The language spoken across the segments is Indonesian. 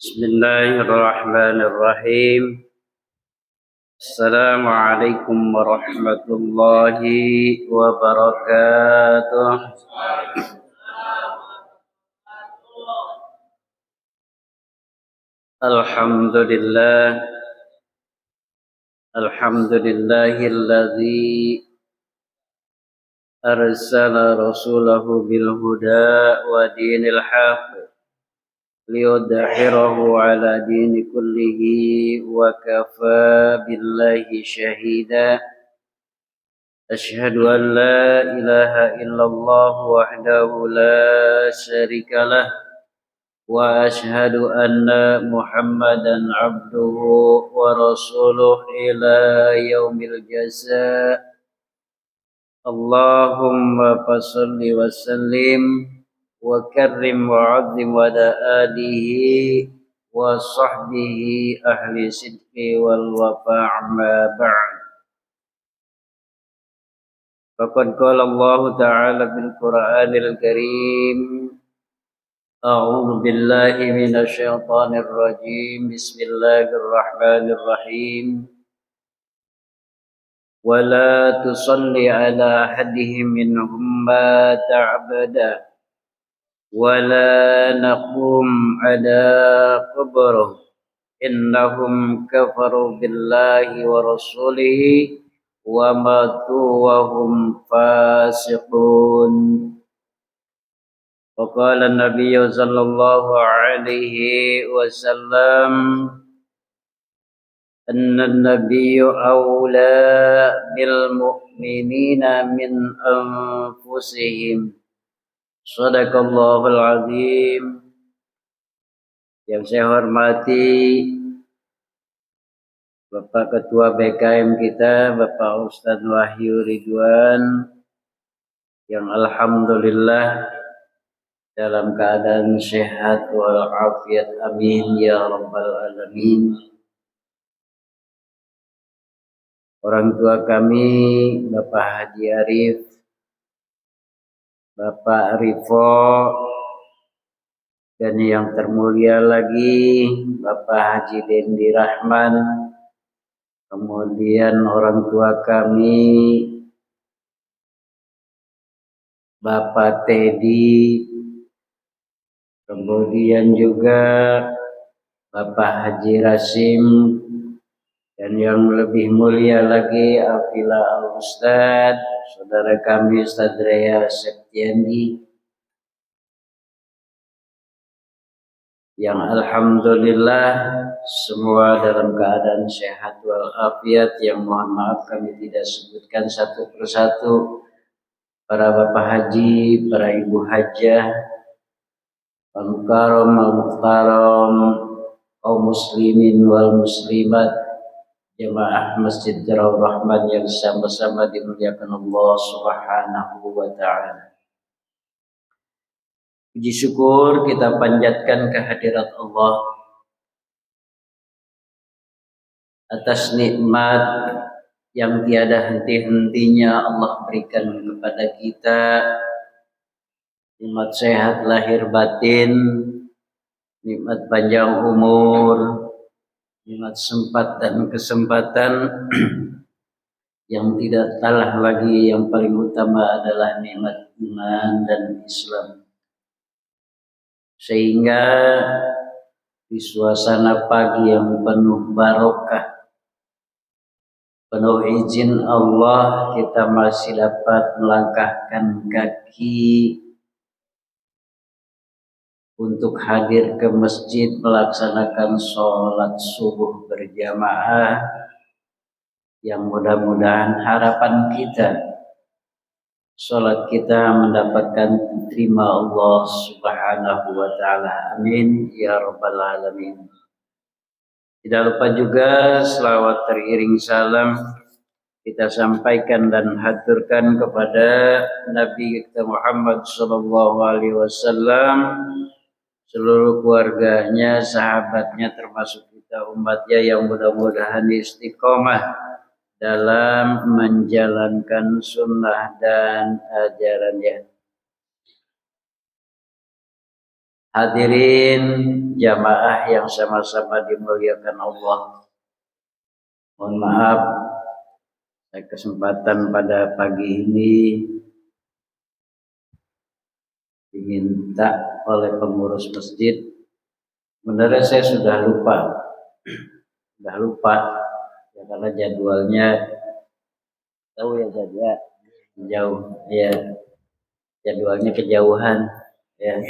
بسم الله الرحمن الرحيم. السلام عليكم ورحمة الله وبركاته. الحمد لله الحمد لله الذي أرسل رسوله بالهدى ودين الحق ليظهره على دين كله وكفى بالله شهيدا. أشهد أن لا إله إلا الله وحده لا شريك له وأشهد أن محمدا عبده ورسوله إلى يوم الجزاء. اللهم فصل وسلم وكرم وعظم وعلى آله وصحبه أهل الصدق والوفاء ما بعد. فقد قال الله تعالى في القرآن الكريم: أعوذ بالله من الشيطان الرجيم. بسم الله الرحمن الرحيم. ولا تصل على أحدهم منهم مات أبدا ولا نقوم على قبره إنهم كفروا بالله ورسوله وماتوا وهم فاسقون. وقال النبي صلى الله عليه وسلم أن النبي أولى بالمؤمنين من أنفسهم. Shadaqallahul azim. Yang saya hormati Bapak Ketua BKM kita, Bapak Ustadz Wahyu Ridwan, yang alhamdulillah dalam keadaan sehat walafiat, amin ya rabbal alamin. Orang tua kami, Bapak Haji Arif, Bapak Rifo, dan yang termulia lagi Bapak Haji Dendi Rahman, kemudian orang tua kami Bapak Teddy, kemudian juga Bapak Haji Rasim, dan yang lebih mulia lagi Afila Al-Ustad, saudara kami Ustadz Rea Septiandi, yang alhamdulillah semua dalam keadaan sehat walafiat. Yang mohon maaf kami tidak sebutkan satu persatu, para bapak haji, para ibu hajah, al-mukarram, al-muhtaram, kaum muslimin wal muslimat, jemaah Masjid Darul Rahman yang sama-sama dimuliakan Allah Subhanahu wa ta'ala. Puji syukur kita panjatkan kehadirat Allah atas nikmat yang tiada henti-hentinya Allah berikan kepada kita. Nikmat sehat lahir batin, nikmat panjang umur, nikmat sempat dan kesempatan. Yang tidak kalah lagi, yang paling utama adalah nikmat iman dan Islam. Sehingga di suasana pagi yang penuh barokah, penuh izin Allah, kita masih dapat melangkahkan kaki untuk hadir ke masjid melaksanakan sholat subuh berjamaah, yang mudah-mudahan harapan kita sholat kita mendapatkan terima Allah Subhanahu wa ta'ala, amin ya rabbal alamin. Tidak lupa juga selawat teriring salam kita sampaikan dan haturkan kepada Nabi kita Muhammad sallallahu alaihi wasallam, seluruh keluarganya, sahabatnya, termasuk kita umatnya, yang mudah-mudahan istiqomah dalam menjalankan sunnah dan ajarannya. Hadirin jamaah yang sama-sama dimuliakan Allah. Mohon maaf, kesempatan pada pagi ini diminta oleh pengurus masjid. Sebenarnya saya sudah lupa ya, karena jadwalnya tahu ya jauh ya, jadwalnya kejauhan ya.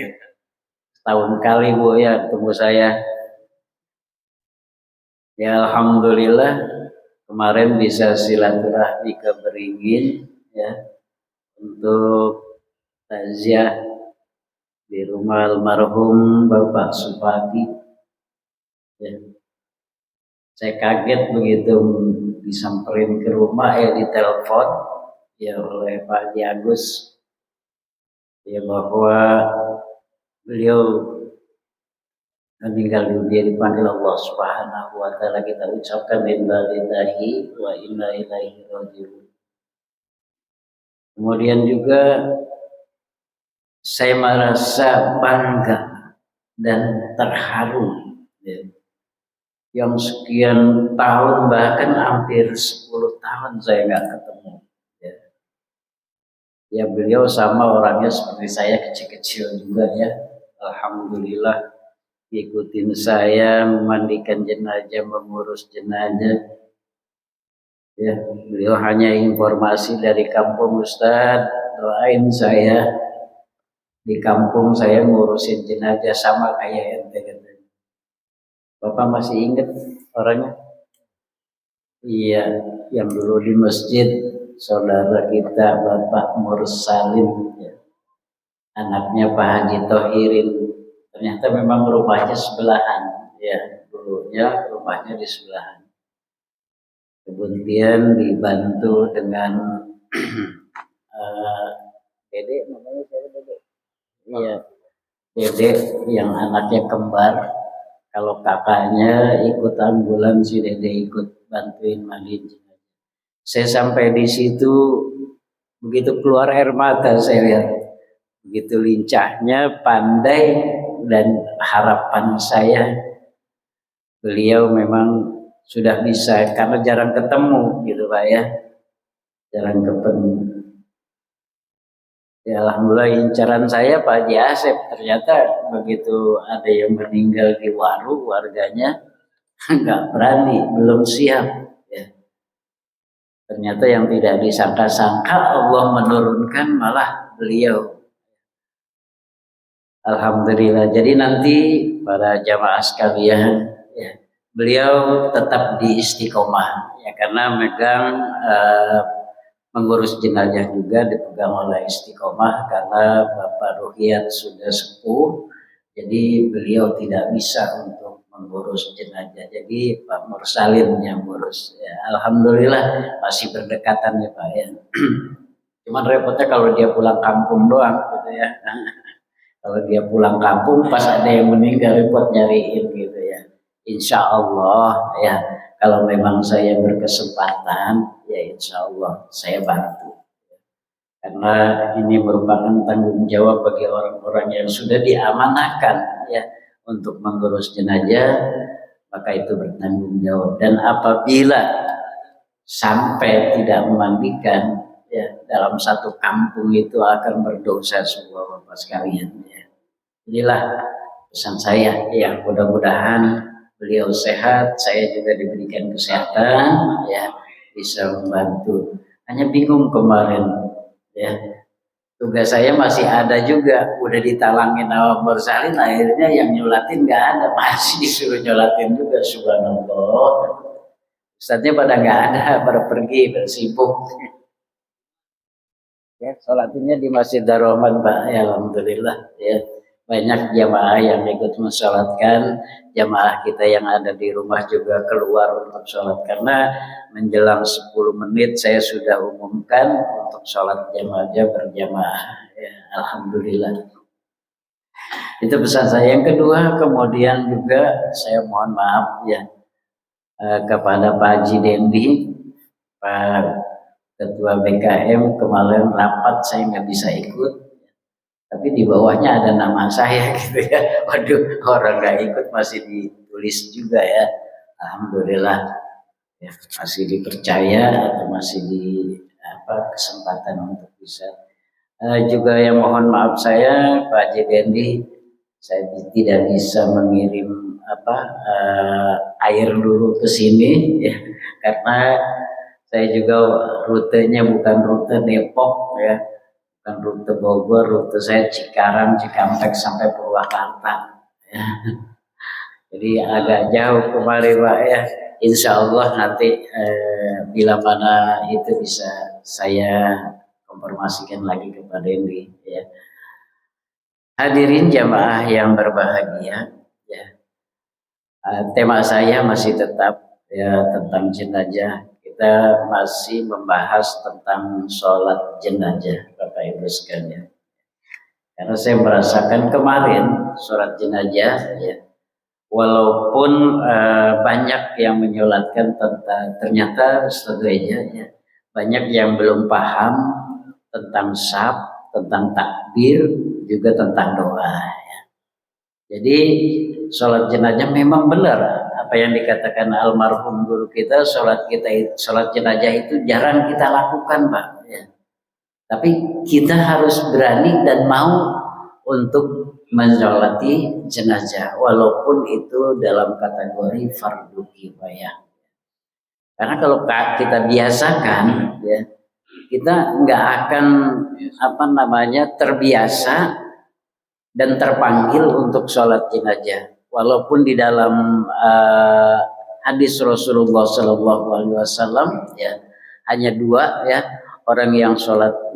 Tahun kali Bu ya tunggu saya. Ya alhamdulillah kemarin bisa silaturahmi ke Beringin ya untuk takziah di rumah almarhum Bapak Supati. Ya. Saya kaget begitu disamperin ke rumah ditelepon ya oleh Pak Haji Agus ya bahwa beliau meninggal dunia dipanggil Allah Subhanahu wa taala. Kita ucapkan inna lillahi wa inna ilaihi raji'un. Kemudian juga saya merasa bangga dan terharu ya. Yang sekian tahun bahkan hampir 10 tahun saya nggak ketemu ya. Ya beliau sama orangnya seperti saya, kecil-kecil juga ya. Alhamdulillah ikutin saya memandikan jenazah, mengurus jenazah. Ya, beliau hanya informasi dari kampung, Ustaz, doain saya di kampung saya ngurusin jenazah sama kayak ente katanya. Bapak masih ingat orangnya? Iya, yang dulu di masjid saudara kita Bapak Mursalim ya. Anaknya Pak Haji Tohirin. Ternyata memang rumahnya sebelahan ya, dulunya rumahnya di sebelahan. Kemudian dibantu dengan Dede, namanya siapa Dede? Iya, Dede yang anaknya kembar. Kalau kakaknya ikut ambulan, si Dede ikut bantuin mandiin. Saya sampai di situ begitu keluar air mata saya lihat. Begitu lincahnya, pandai, dan harapan saya beliau memang sudah bisa, karena jarang ketemu gitu Pak ya, jarang ketemu ya. Alhamdulillah incaran saya Pak Haji Asep, ternyata begitu ada yang meninggal di Waru warganya nggak berani, belum siap ya. Ternyata yang tidak disangka-sangka Allah menurunkan malah beliau. Alhamdulillah. Jadi nanti para jamaah sekalian ya, beliau tetap di istiqomah ya, karena megang mengurus jenazah juga dipegang oleh istiqomah, karena Bapak Ruhiyat sudah sepuh, jadi beliau tidak bisa untuk mengurus jenazah. Jadi Pak Mursalim yang ngurus. Ya, alhamdulillah masih berdekatan ya Pak ya. Cuman repotnya kalau dia pulang kampung doang gitu ya. Kalau dia pulang kampung pas ada yang meninggal repot nyariin gitu ya. Insya Allah ya, kalau memang saya berkesempatan ya insya Allah saya bantu. Karena ini merupakan tanggung jawab bagi orang-orang yang sudah diamanahkan ya untuk mengurus jenazah, maka itu bertanggung jawab. Dan apabila sampai tidak memandikan ya, dalam satu kampung itu akan berdosa semua Bapak sekalian ya. Inilah pesan saya ya, mudah-mudahan beliau sehat, saya juga diberikan kesehatan ya, bisa membantu. Hanya bingung kemarin ya, tugas saya masih ada juga, udah ditalangin sama Mursalin, akhirnya yang nyolatin nggak ada, masih disuruh nyolatin juga. Subhanallah, ustadznya pada nggak ada, pada pergi, bersibuk ya. Sholatinnya di Masjid Darrahman Pak ya, alhamdulillah ya, banyak jamaah yang ikut mensolatkan. Jamaah kita yang ada di rumah juga keluar untuk sholat, karena menjelang 10 menit saya sudah umumkan untuk sholat jamaah berjamaah ya, alhamdulillah. Itu pesan saya. Yang kedua, kemudian juga saya mohon maaf ya kepada Pak Haji Dendi, Pak Ketua BKM, kemarin rapat saya nggak bisa ikut, tapi di bawahnya ada nama saya gitu ya. Waduh, orang nggak ikut masih ditulis juga ya. Alhamdulillah ya, masih dipercaya atau masih di kesempatan untuk bisa. Juga yang mohon maaf saya Pak Haji Dendi, saya tidak bisa mengirim air dulu ke sini ya, karena saya juga rutenya bukan rute Depok ya, bukan rute Bogor, rute saya Cikarang, Cikampek sampai Purwakarta ya. Jadi agak jauh kemarin Pak ya. Insya Allah nanti bila mana itu bisa saya konfirmasikan lagi kepada Dendi ya. Hadirin jamaah yang berbahagia ya. Tema saya masih tetap ya tentang jenazah. Kita masih membahas tentang sholat jenazah Bapak Ibu sekalian. Karena saya merasakan kemarin sholat jenazah ya, walaupun banyak yang menyolatkan tentang, ternyata setelahnya ya, banyak yang belum paham tentang syaf, tentang takbir, juga tentang doa ya. Jadi sholat jenazah memang benar apa yang dikatakan almarhum guru kita, sholat jenazah itu jarang kita lakukan Pak ya. Tapi kita harus berani dan mau untuk mensolati jenazah walaupun itu dalam kategori fardu kifayah. Karena kalau kita biasakan ya, kita nggak akan terbiasa dan terpanggil untuk sholat jenazah. Walaupun di dalam hadis Rasulullah SAW ya hanya dua ya, orang yang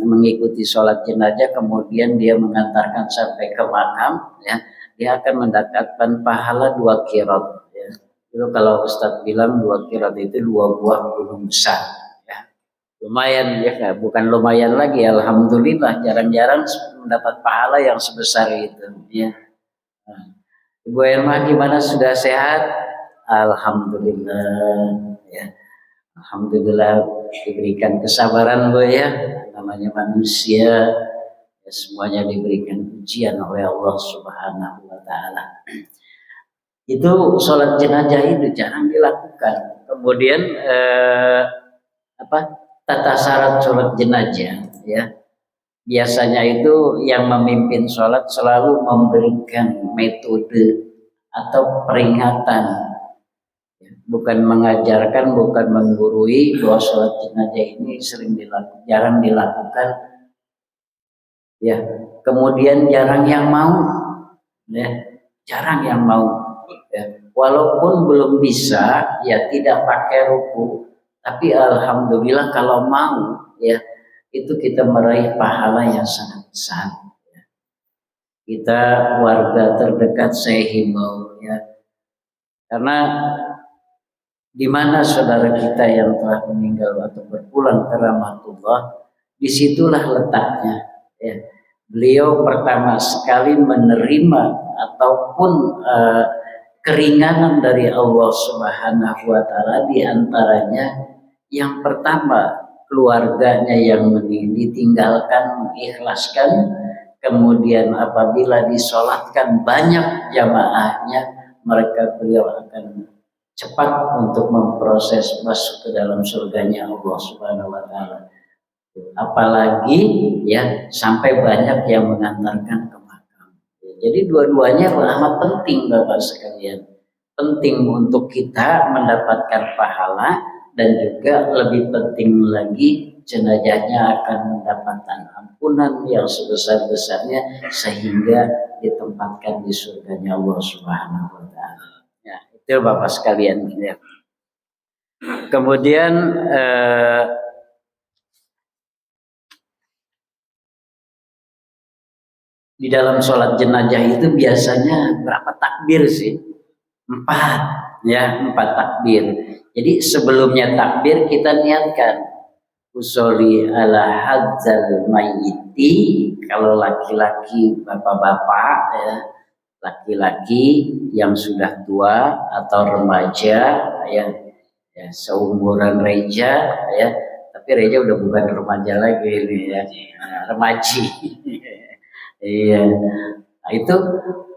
mengikuti sholat jenazah kemudian dia mengantarkan sampai ke makam ya, dia akan mendapatkan pahala 2 qirat ya. Itu kalau Ustadz bilang 2 qirat itu 2 buah gunung besar ya. Lumayan ya, bukan lumayan lagi, alhamdulillah jarang-jarang mendapat pahala yang sebesar itu ya. Ibu Elma gimana, sudah sehat? Alhamdulillah ya. Alhamdulillah diberikan kesabaran Bu ya, namanya manusia ya, semuanya diberikan ujian oleh Allah Subhanahu wa taala. Itu sholat jenazah itu jarang dilakukan. Kemudian tata syarat sholat jenazah ya. Biasanya itu yang memimpin sholat selalu memberikan metode atau peringatan, bukan mengajarkan, bukan menggurui bahwa sholat jenazah ini jarang dilakukan ya. Kemudian jarang yang mau ya, jarang yang mau ya. Walaupun belum bisa ya tidak pakai ruku, tapi alhamdulillah kalau mau ya itu kita meraih pahala yang sangat besar ya. Kita warga terdekat saya himbau ya, karena di mana saudara kita yang telah meninggal atau berpulang ke rahmatullah, disitulah letaknya ya. Beliau pertama sekali menerima ataupun keringanan dari Allah Subhanahu wa taala, di antaranya yang pertama keluarganya yang ditinggalkan, mengikhlaskan, kemudian apabila disolatkan banyak jamaahnya, beliau akan cepat untuk memproses masuk ke dalam surganya Allah Subhanahu wa taala. Apalagi ya sampai banyak yang mengantarkan ke makam. Jadi dua-duanya amat penting Bapak sekalian. Penting untuk kita mendapatkan pahala, dan juga lebih penting lagi jenazahnya akan mendapatkan ampunan yang sebesar-besarnya sehingga ditempatkan di surganya Allah Subhanahu wa taala. Ya, itu Bapak sekalian ya. Kemudian di dalam sholat jenazah itu biasanya berapa takbir sih? 4 ya, 4 takbir. Jadi sebelumnya takbir kita niatkan usolli ala hadzal mayyiti, kalau laki-laki bapak-bapak ya, laki-laki yang sudah tua atau remaja ya, seumuran Reja ya, tapi Reja udah bukan remaja lagi ini ya, remaji. Iya. Nah, itu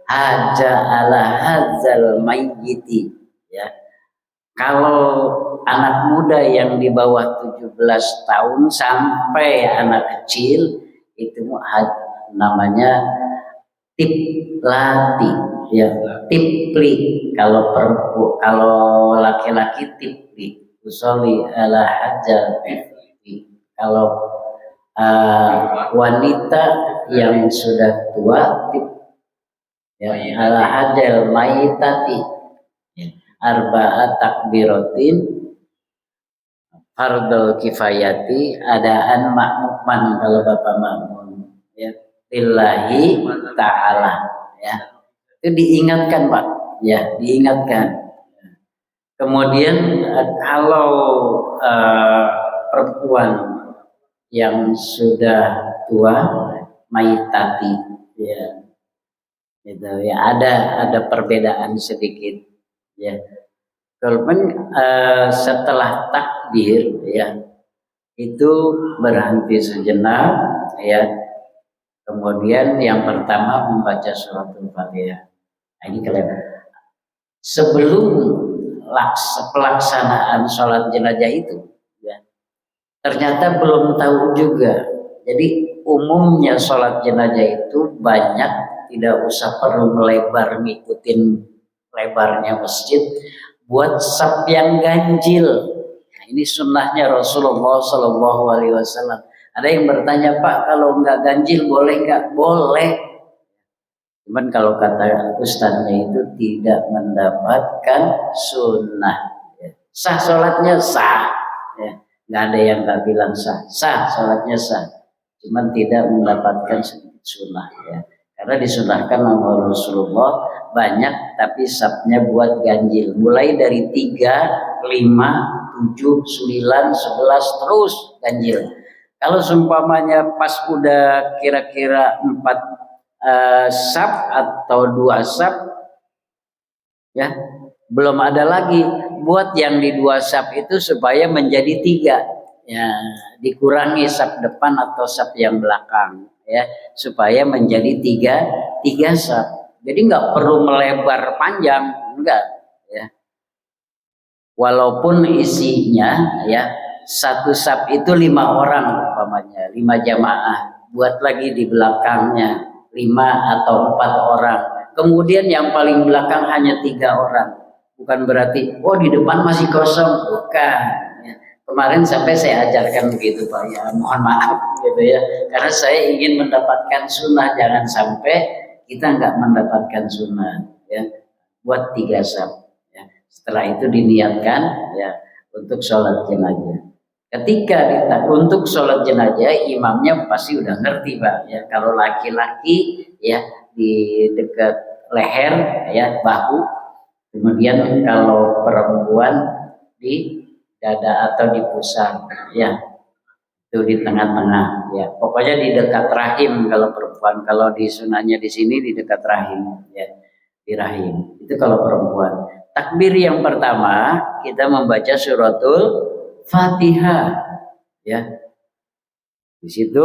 haja ala hadzal mayyiti ya. Kalau anak muda yang di bawah 17 tahun sampai anak kecil itu namanya tiplati ya, tipli. Kalau laki-laki tipli, usolli ala hadzal tipli. Kalau wanita yang sudah tua ya ala hadzal maitati ya, arba'at takbiratin fardhu kifayati adaan makmuman kalau Bapak makmum ya lillahi ta'ala ya. Itu diingatkan Pak ya, diingatkan. Kemudian kalau perempuan yang sudah tua maitati ya, gitu ya, ada perbedaan sedikit ya. Walaupun setelah takbir ya itu berhenti sejenak ya, kemudian yang pertama membaca suratul Fatihah. Nah, ini kalian sebelum pelaksanaan sholat jenazah itu ya, ternyata belum tahu juga. Jadi umumnya sholat jenazah itu banyak tidak usah perlu melebar ngikutin lebarnya masjid, buat saf yang ganjil. Nah, ini sunnahnya Rasulullah Shallallahu Alaihi Wasallam. Ada yang bertanya, Pak, kalau nggak ganjil boleh nggak? Boleh. Cuman kalau kata ustadznya itu tidak mendapatkan sunnah. Sah sholatnya sah. Ya. Nggak ada yang nggak bilang sah. Sah sholatnya sah. Cuman tidak mendapatkan sunnah. Ya. Karena disunahkan oleh Rasulullah banyak, tapi safnya buat ganjil. Mulai dari 3, 5, 7, 9, 11 terus ganjil. Kalau seumpamanya pas udah kira-kira 4 saf atau 2 saf ya belum ada lagi, buat yang di 2 saf itu supaya menjadi 3 ya, dikurangi saf depan atau saf yang belakang ya supaya menjadi 3 saf. Jadi nggak perlu melebar panjang, enggak ya. Walaupun isinya ya 1 saf itu 5 orang umpamanya, 5 jamaah, buat lagi di belakangnya 5 atau 4 orang. Kemudian yang paling belakang hanya 3 orang. Bukan berarti, oh di depan masih kosong. Bukan. Ya. Kemarin sampai saya ajarkan begitu Pak. Ya mohon maaf gitu ya. Karena saya ingin mendapatkan sunnah. Jangan sampai kita nggak mendapatkan sunnah. Ya. Buat 3 saf. Ya. Setelah itu diniatkan ya untuk sholat jenazah. Ketika untuk sholat jenazah imamnya pasti udah ngerti Pak ya, kalau laki-laki ya di dekat leher ya bahu, kemudian kalau perempuan di dada atau di pusar ya, itu di tengah-tengah ya, pokoknya di dekat rahim kalau perempuan. Kalau di sunahnya di sini di dekat rahim ya, di rahim itu kalau perempuan. Takbir yang pertama kita membaca suratul Fatihah ya. Di situ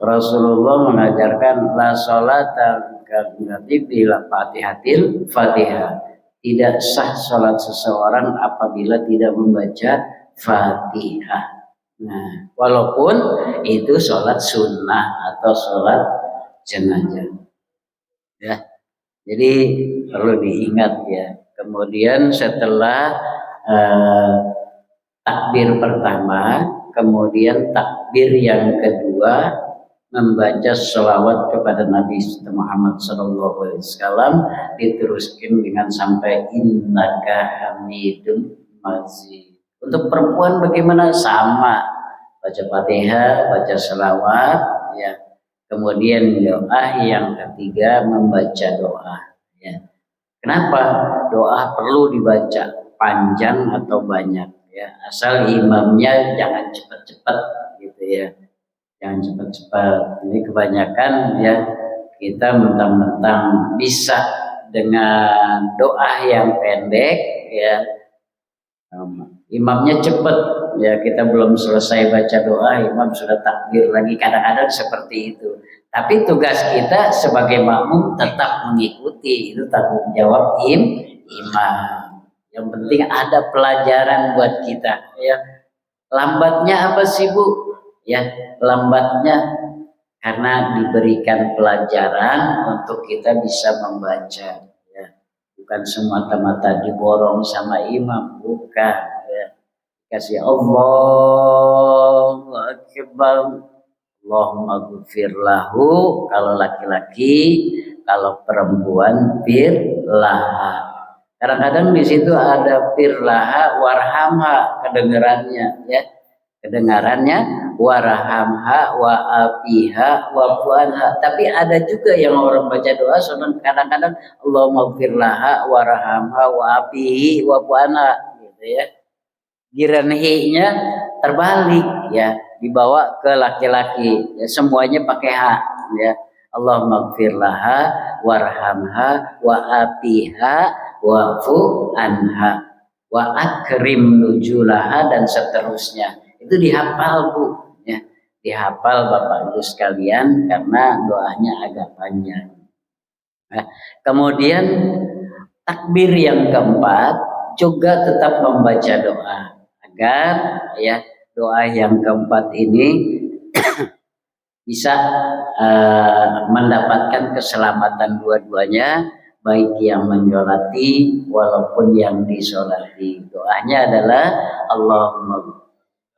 Rasulullah mengajarkan la sholata bila Fatihatil Fatihah. Tidak sah sholat seseorang apabila tidak membaca Fatihah. Nah, walaupun itu sholat sunnah atau sholat jenazah. Ya. Jadi perlu diingat ya. Kemudian setelah takbir pertama, kemudian takbir yang kedua membaca sholawat kepada Nabi Muhammad SAW, diteruskan dengan sampai innaka hamidum majid. Untuk perempuan bagaimana? Sama, baca Fatihah, baca sholawat ya. Kemudian doa yang ketiga membaca doa ya. Kenapa doa perlu dibaca panjang atau banyak ya, asal imamnya jangan cepat-cepat gitu ya, jangan cepat-cepat. Ini kebanyakan ya kita mentang-mentang bisa dengan doa yang pendek ya, imamnya cepat ya, kita belum selesai baca doa imam sudah takbir lagi, kadang-kadang seperti itu. Tapi tugas kita sebagai makmum tetap mengikuti, itu tanggung jawab imam. Yang penting ada pelajaran buat kita, ya. Lambatnya apa sih, Bu? Ya, lambatnya karena diberikan pelajaran untuk kita bisa membaca, ya. Bukan semata-mata diborong sama imam, bukan, ya. Kasih Allahu Akbar, Allahumma ghfir lahu kalau laki-laki, kalau perempuan firlaha. Kadang-kadang di situ ada firlaha warhamha kedengarannya, ya. Kedengarannya warhamha wa apiha wa fuanha. Tapi ada juga yang orang baca doa kadang-kadang Allahumma firlaha warhamha wa apihi wa fuanha, gitu ya. Giranhi-nya terbalik, ya, dibawa ke laki-laki, ya, semuanya pakai hak, ya. Allahumma gfirlaha warhamha wa apiha wa'fu anha wa akrim nujulaha, dan seterusnya. Itu dihafal, Bu, ya. Dihafal Bapak Ibu sekalian karena doanya agak panjang. Nah, kemudian takbir yang keempat juga tetap membaca doa agar, ya, doa yang keempat ini bisa mendapatkan keselamatan dua-duanya, baik yang menjolati walaupun yang disolati. Doanya adalah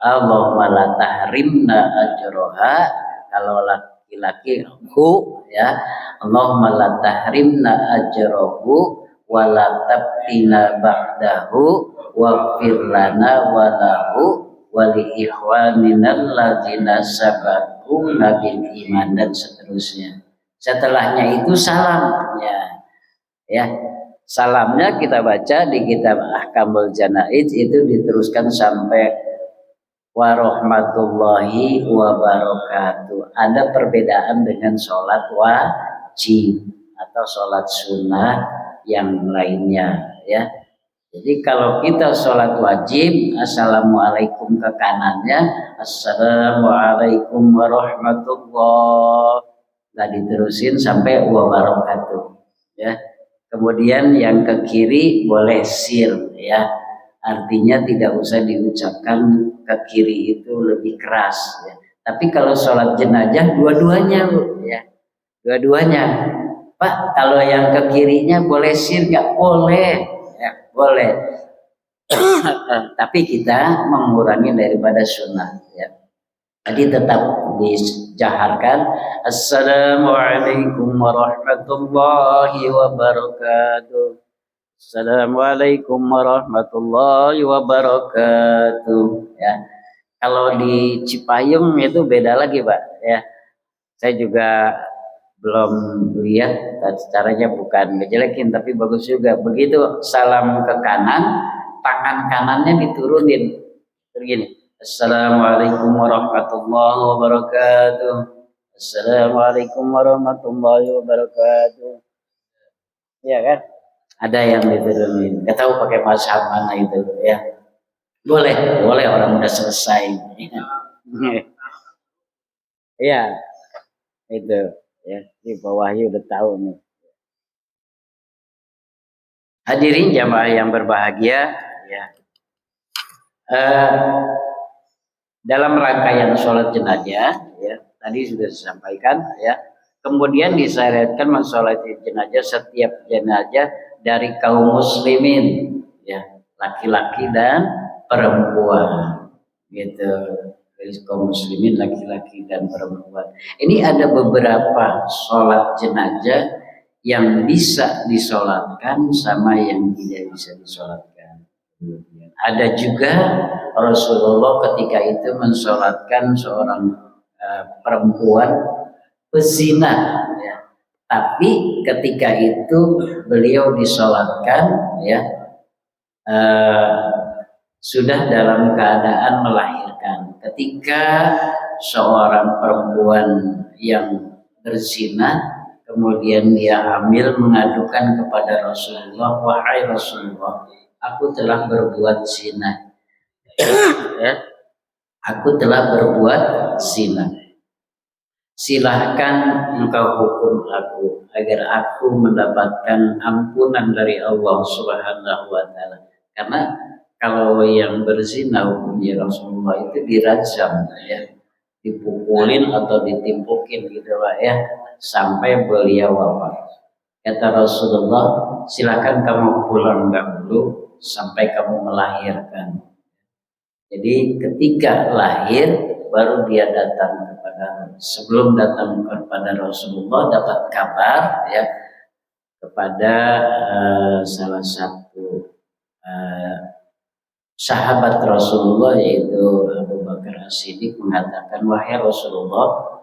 Allahumma la tahrimna ajroha, kalau laki-laki ya, Allahumma la tahrimna ajrohu wa la tabtina ba'dahu waghfir lana wa lahu wa li ikhwanina alladzina sabaquna bil iman, dan seterusnya. Setelahnya itu salam, ya. Salamnya kita baca di kitab Ahkamul Janaiz itu diteruskan sampai warahmatullahi wabarakatuh. Ada perbedaan dengan sholat wajib atau sholat sunnah yang lainnya, ya. Jadi kalau kita sholat wajib, assalamualaikum ke kanannya, assalamualaikum warahmatullah, nggak diterusin sampai wabarakatuh, ya. Kemudian yang ke kiri boleh sir, ya. Artinya tidak usah diucapkan ke kiri itu lebih keras, ya. Tapi kalau sholat jenazah dua-duanya, ya, dua-duanya. Pak, kalau yang ke kirinya boleh sir nggak? Boleh, ya, boleh. Tapi kita mengurangi daripada sunnah, ya. Jadi tetap dijaharkan assalamualaikum warahmatullahi wabarakatuh. Assalamualaikum warahmatullahi wabarakatuh, ya. Kalau di Cipayung itu beda lagi, Pak, ya. Saya juga belum lihat caranya, bukan ngejelekin tapi bagus juga. Begitu salam ke kanan, tangan kanannya diturunin begini, assalamualaikum warahmatullahi wabarakatuh, assalamualaikum warahmatullahi wabarakatuh, ya kan. Ada yang diturunin, nggak tahu pakai mazhab mana itu, ya. Boleh orang udah selesai. Iya, itu, ya, di bawahnya udah tahu nih. Hadirin jamaah yang berbahagia, ya. Dalam rangkaian sholat jenazah, ya, tadi sudah disampaikan, ya. Kemudian disyariatkan mensolati jenazah, setiap jenazah dari kaum muslimin, ya, laki-laki dan perempuan, gitu. Dari kaum muslimin laki-laki dan perempuan. Ini ada beberapa sholat jenazah yang bisa disolatkan sama yang tidak bisa disolatkan. Ada juga Rasulullah ketika itu mensolatkan seorang perempuan pezina, ya. Tapi ketika itu beliau disolatkan, ya, sudah dalam keadaan melahirkan. Ketika seorang perempuan yang berzina kemudian dia hamil mengadukan kepada Rasulullah, wahai Rasulullah, aku telah berbuat zina. Ya, aku telah berbuat zina. silahkan engkau hukum aku agar aku mendapatkan ampunan dari Allah Subhanahu wa taala. Karena kalau yang berzina hukumnya Rasulullah itu dirajam ya, dipukulin atau ditimpukin gitu Pak ya, sampai beliau wafat. Kata Rasulullah, silakan kamu pulang dahulu sampai kamu melahirkan. Jadi ketika lahir baru dia datang kepada, sebelum datang kepada Rasulullah dapat kabar ya kepada salah satu sahabat Rasulullah yaitu Abu Bakar As-Siddiq mengatakan, wahai Rasulullah,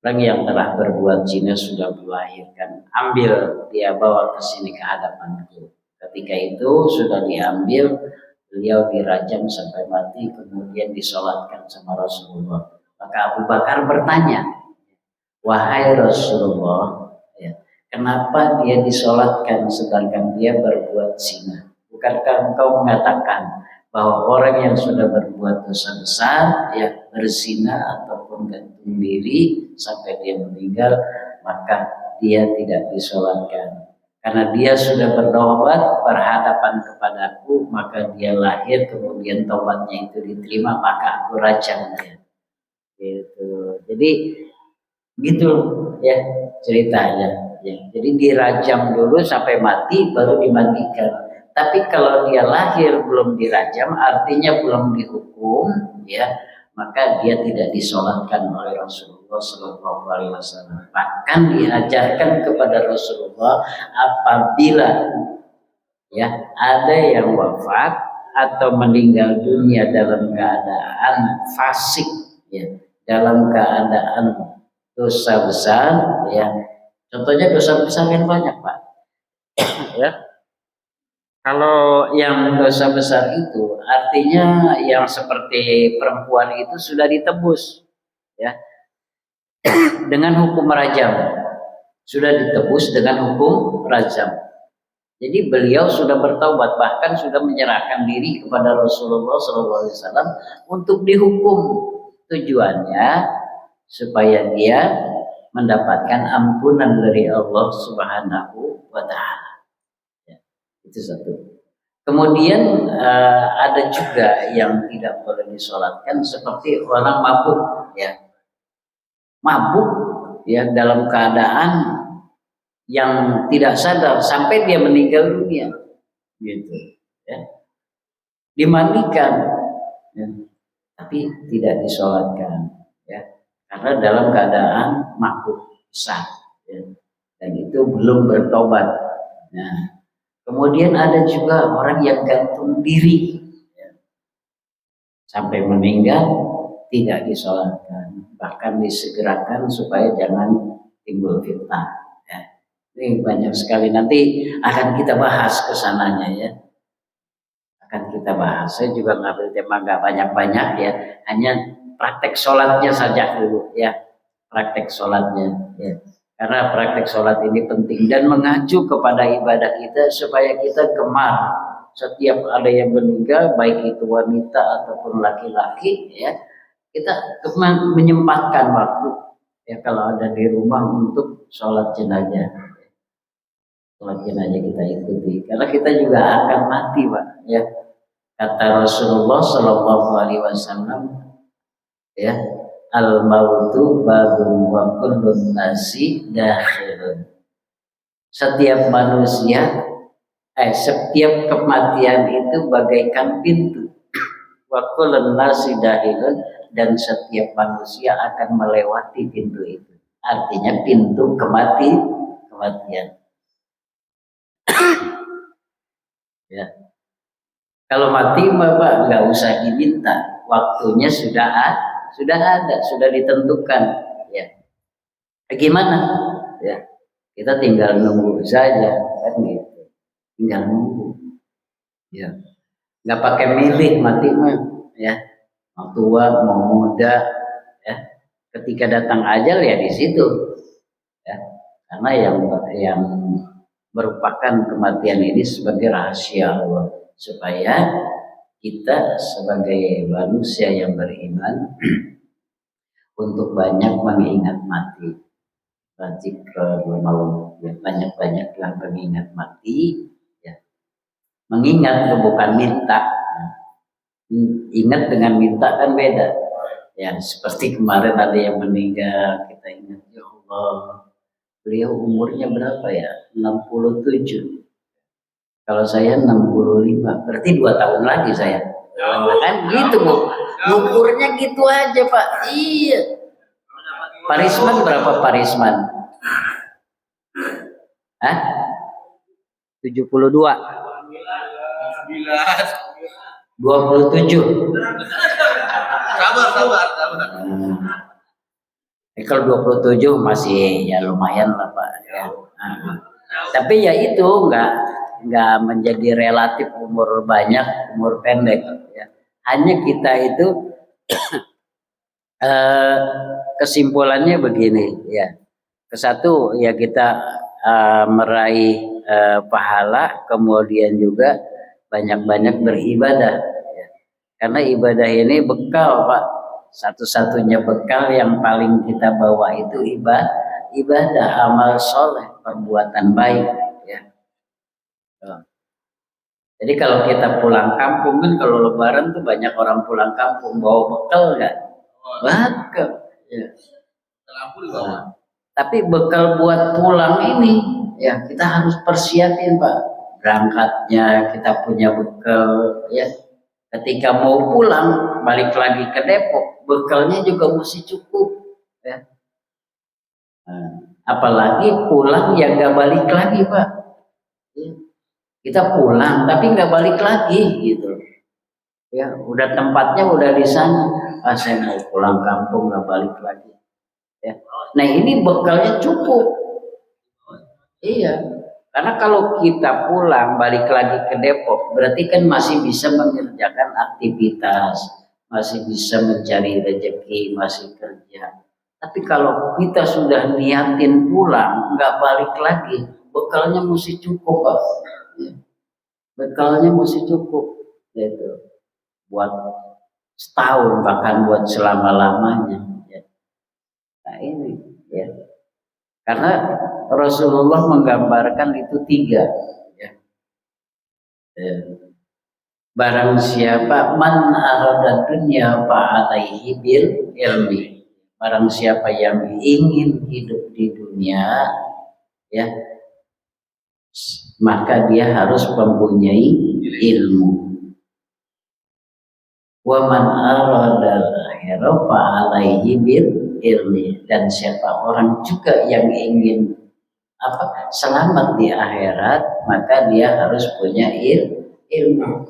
orang yang telah berbuat zina sudah melahirkan, ambil dia bawa ke sini ke hadapanku. Ketika itu sudah diambil, beliau dirajam sampai mati, kemudian disolatkan sama Rasulullah. Maka Abu Bakar bertanya, wahai Rasulullah, ya, kenapa dia disolatkan sedangkan dia berbuat zina? Bukankah engkau mengatakan bahwa orang yang sudah berbuat dosa besar, ya berzina ataupun gantung diri sampai dia meninggal, maka dia tidak disolatkan. Karena dia sudah bertobat berhadapan kepadaku, maka dia lahir, kemudian tobatnya itu diterima, maka aku rajam dia. Gitu. Jadi gitu ya ceritanya. Ya. Jadi dirajam dulu sampai mati, baru dimandikan. Tapi kalau dia lahir belum dirajam, artinya belum dihukum, ya, maka dia tidak disolatkan oleh Rasulullah Shallallahu Alaihi Wasallam. Bahkan diajarkan kepada Rasulullah apabila ya ada yang wafat atau meninggal dunia dalam keadaan fasik, ya, dalam keadaan dosa besar, ya. Contohnya dosa besar kan banyak Pak, ya. Kalau yang dosa besar itu artinya yang seperti perempuan itu sudah ditebus ya dengan hukum rajam. Sudah ditebus dengan hukum rajam. Jadi beliau sudah bertaubat, bahkan sudah menyerahkan diri kepada Rasulullah SAW untuk dihukum. Tujuannya supaya dia mendapatkan ampunan dari Allah Subhanahu wa taala. Itu satu. Kemudian ada juga yang tidak boleh disolatkan seperti orang mabuk, ya. Mabuk, ya, dalam keadaan yang tidak sadar sampai dia meninggal dunia, gitu, ya. Dimandikan, ya, tapi tidak disolatkan, ya, karena dalam keadaan mabuk besar, ya, dan itu belum bertobat. Nah, kemudian ada juga orang yang gantung diri, ya, sampai meninggal tidak disolatkan, bahkan disegerakan supaya jangan timbul fitnah. Ya. Ini banyak sekali, nanti akan kita bahas kesananya ya. Akan kita bahas. Saya juga ngambil tema nggak banyak-banyak ya, hanya praktek sholatnya saja dulu ya, praktek sholatnya. Ya. Karena praktek sholat ini penting dan mengacu kepada ibadah kita supaya kita gemar. Setiap ada yang meninggal, baik itu wanita ataupun laki-laki, ya, kita menyempatkan waktu ya kalau ada di rumah untuk sholat jenazah. Sholat jenazah kita ikuti, karena kita juga akan mati, Pak. Ya, kata Rasulullah Shallallahu Alaihi Wasallam, ya. Al-mautu babun wa kullun nasi dakhilun. Setiap manusia, setiap kematian itu bagaikan pintu. Wa kullun nasi dakhilun, dan setiap manusia akan melewati pintu itu. Artinya pintu kematian. Ya. Kalau mati Bapak nggak usah diminta, waktunya sudah ada, sudah ditentukan, ya. Gimana? Ya, kita tinggal nunggu saja, kan gitu. Tinggal nunggu, ya. Nggak pakai milih mati mah, ya. Mau tua, mau muda, ya. Ketika datang ajal ya di situ, ya. Karena yang merupakan kematian ini sebagai rahasia Allah, supaya kita sebagai manusia yang beriman untuk banyak mengingat mati. Zikra maut, ya banyak-banyaklah mengingat mati, ya. Mengingat itu bukan minta. Ingat dengan minta kan beda. Ya, seperti kemarin ada yang meninggal, kita ingat, ya Allah, beliau umurnya berapa ya? 67. Kalau saya 65, berarti 2 tahun lagi saya. Kan gitu, Bu. Umurnya gitu aja, Pak. Iya. Parisman berapa Parisman? Hah? 72. 27. Sabar. Kalau 27 masih ya lumayan lah Pak ya. Tapi ya itu nggak menjadi relatif umur banyak, umur pendek ya. Hanya kita itu kesimpulannya begini ya. Kesatu ya kita meraih pahala, kemudian juga banyak-banyak beribadah ya. Karena ibadah ini bekal Pak, satu-satunya bekal yang paling kita bawa itu ibadah, amal soleh, perbuatan baik ya. Jadi kalau kita pulang kampung kan, kalau lebaran tuh banyak orang pulang kampung bawa bekal nggak? Bekal ya. Nah, tapi bekal buat pulang ini ya kita harus persiapin Pak, berangkatnya kita punya bekal ya. Ketika mau pulang balik lagi ke Depok, bekalnya juga mesti cukup ya. Apalagi pulang yang nggak balik lagi Pak ya. Kita pulang tapi nggak balik lagi gitu ya, udah tempatnya udah di sana, saya mau pulang kampung nggak balik lagi ya. Nah ini bekalnya cukup. Iya, karena kalau kita pulang balik lagi ke Depok, berarti kan masih bisa mengerjakan aktivitas, masih bisa mencari rezeki, masih kerja. Tapi kalau kita sudah niatin pulang, nggak balik lagi, bekalnya mesti cukup, Pak. Bekalnya mesti cukup, gitu. Buat setahun, bahkan buat selama-lamanya. Nah ini, ya. Karena Rasulullah menggambarkan itu 3 ya. Barang siapa man arada dunya fa alaihi bil ilmi. Barang siapa yang ingin hidup di dunia ya, maka dia harus mempunyai ilmu. Wa man arada akhirah fa alaihi bil ilmi. Dan siapa orang juga yang ingin selamat di akhirat, maka dia harus punya ilmu.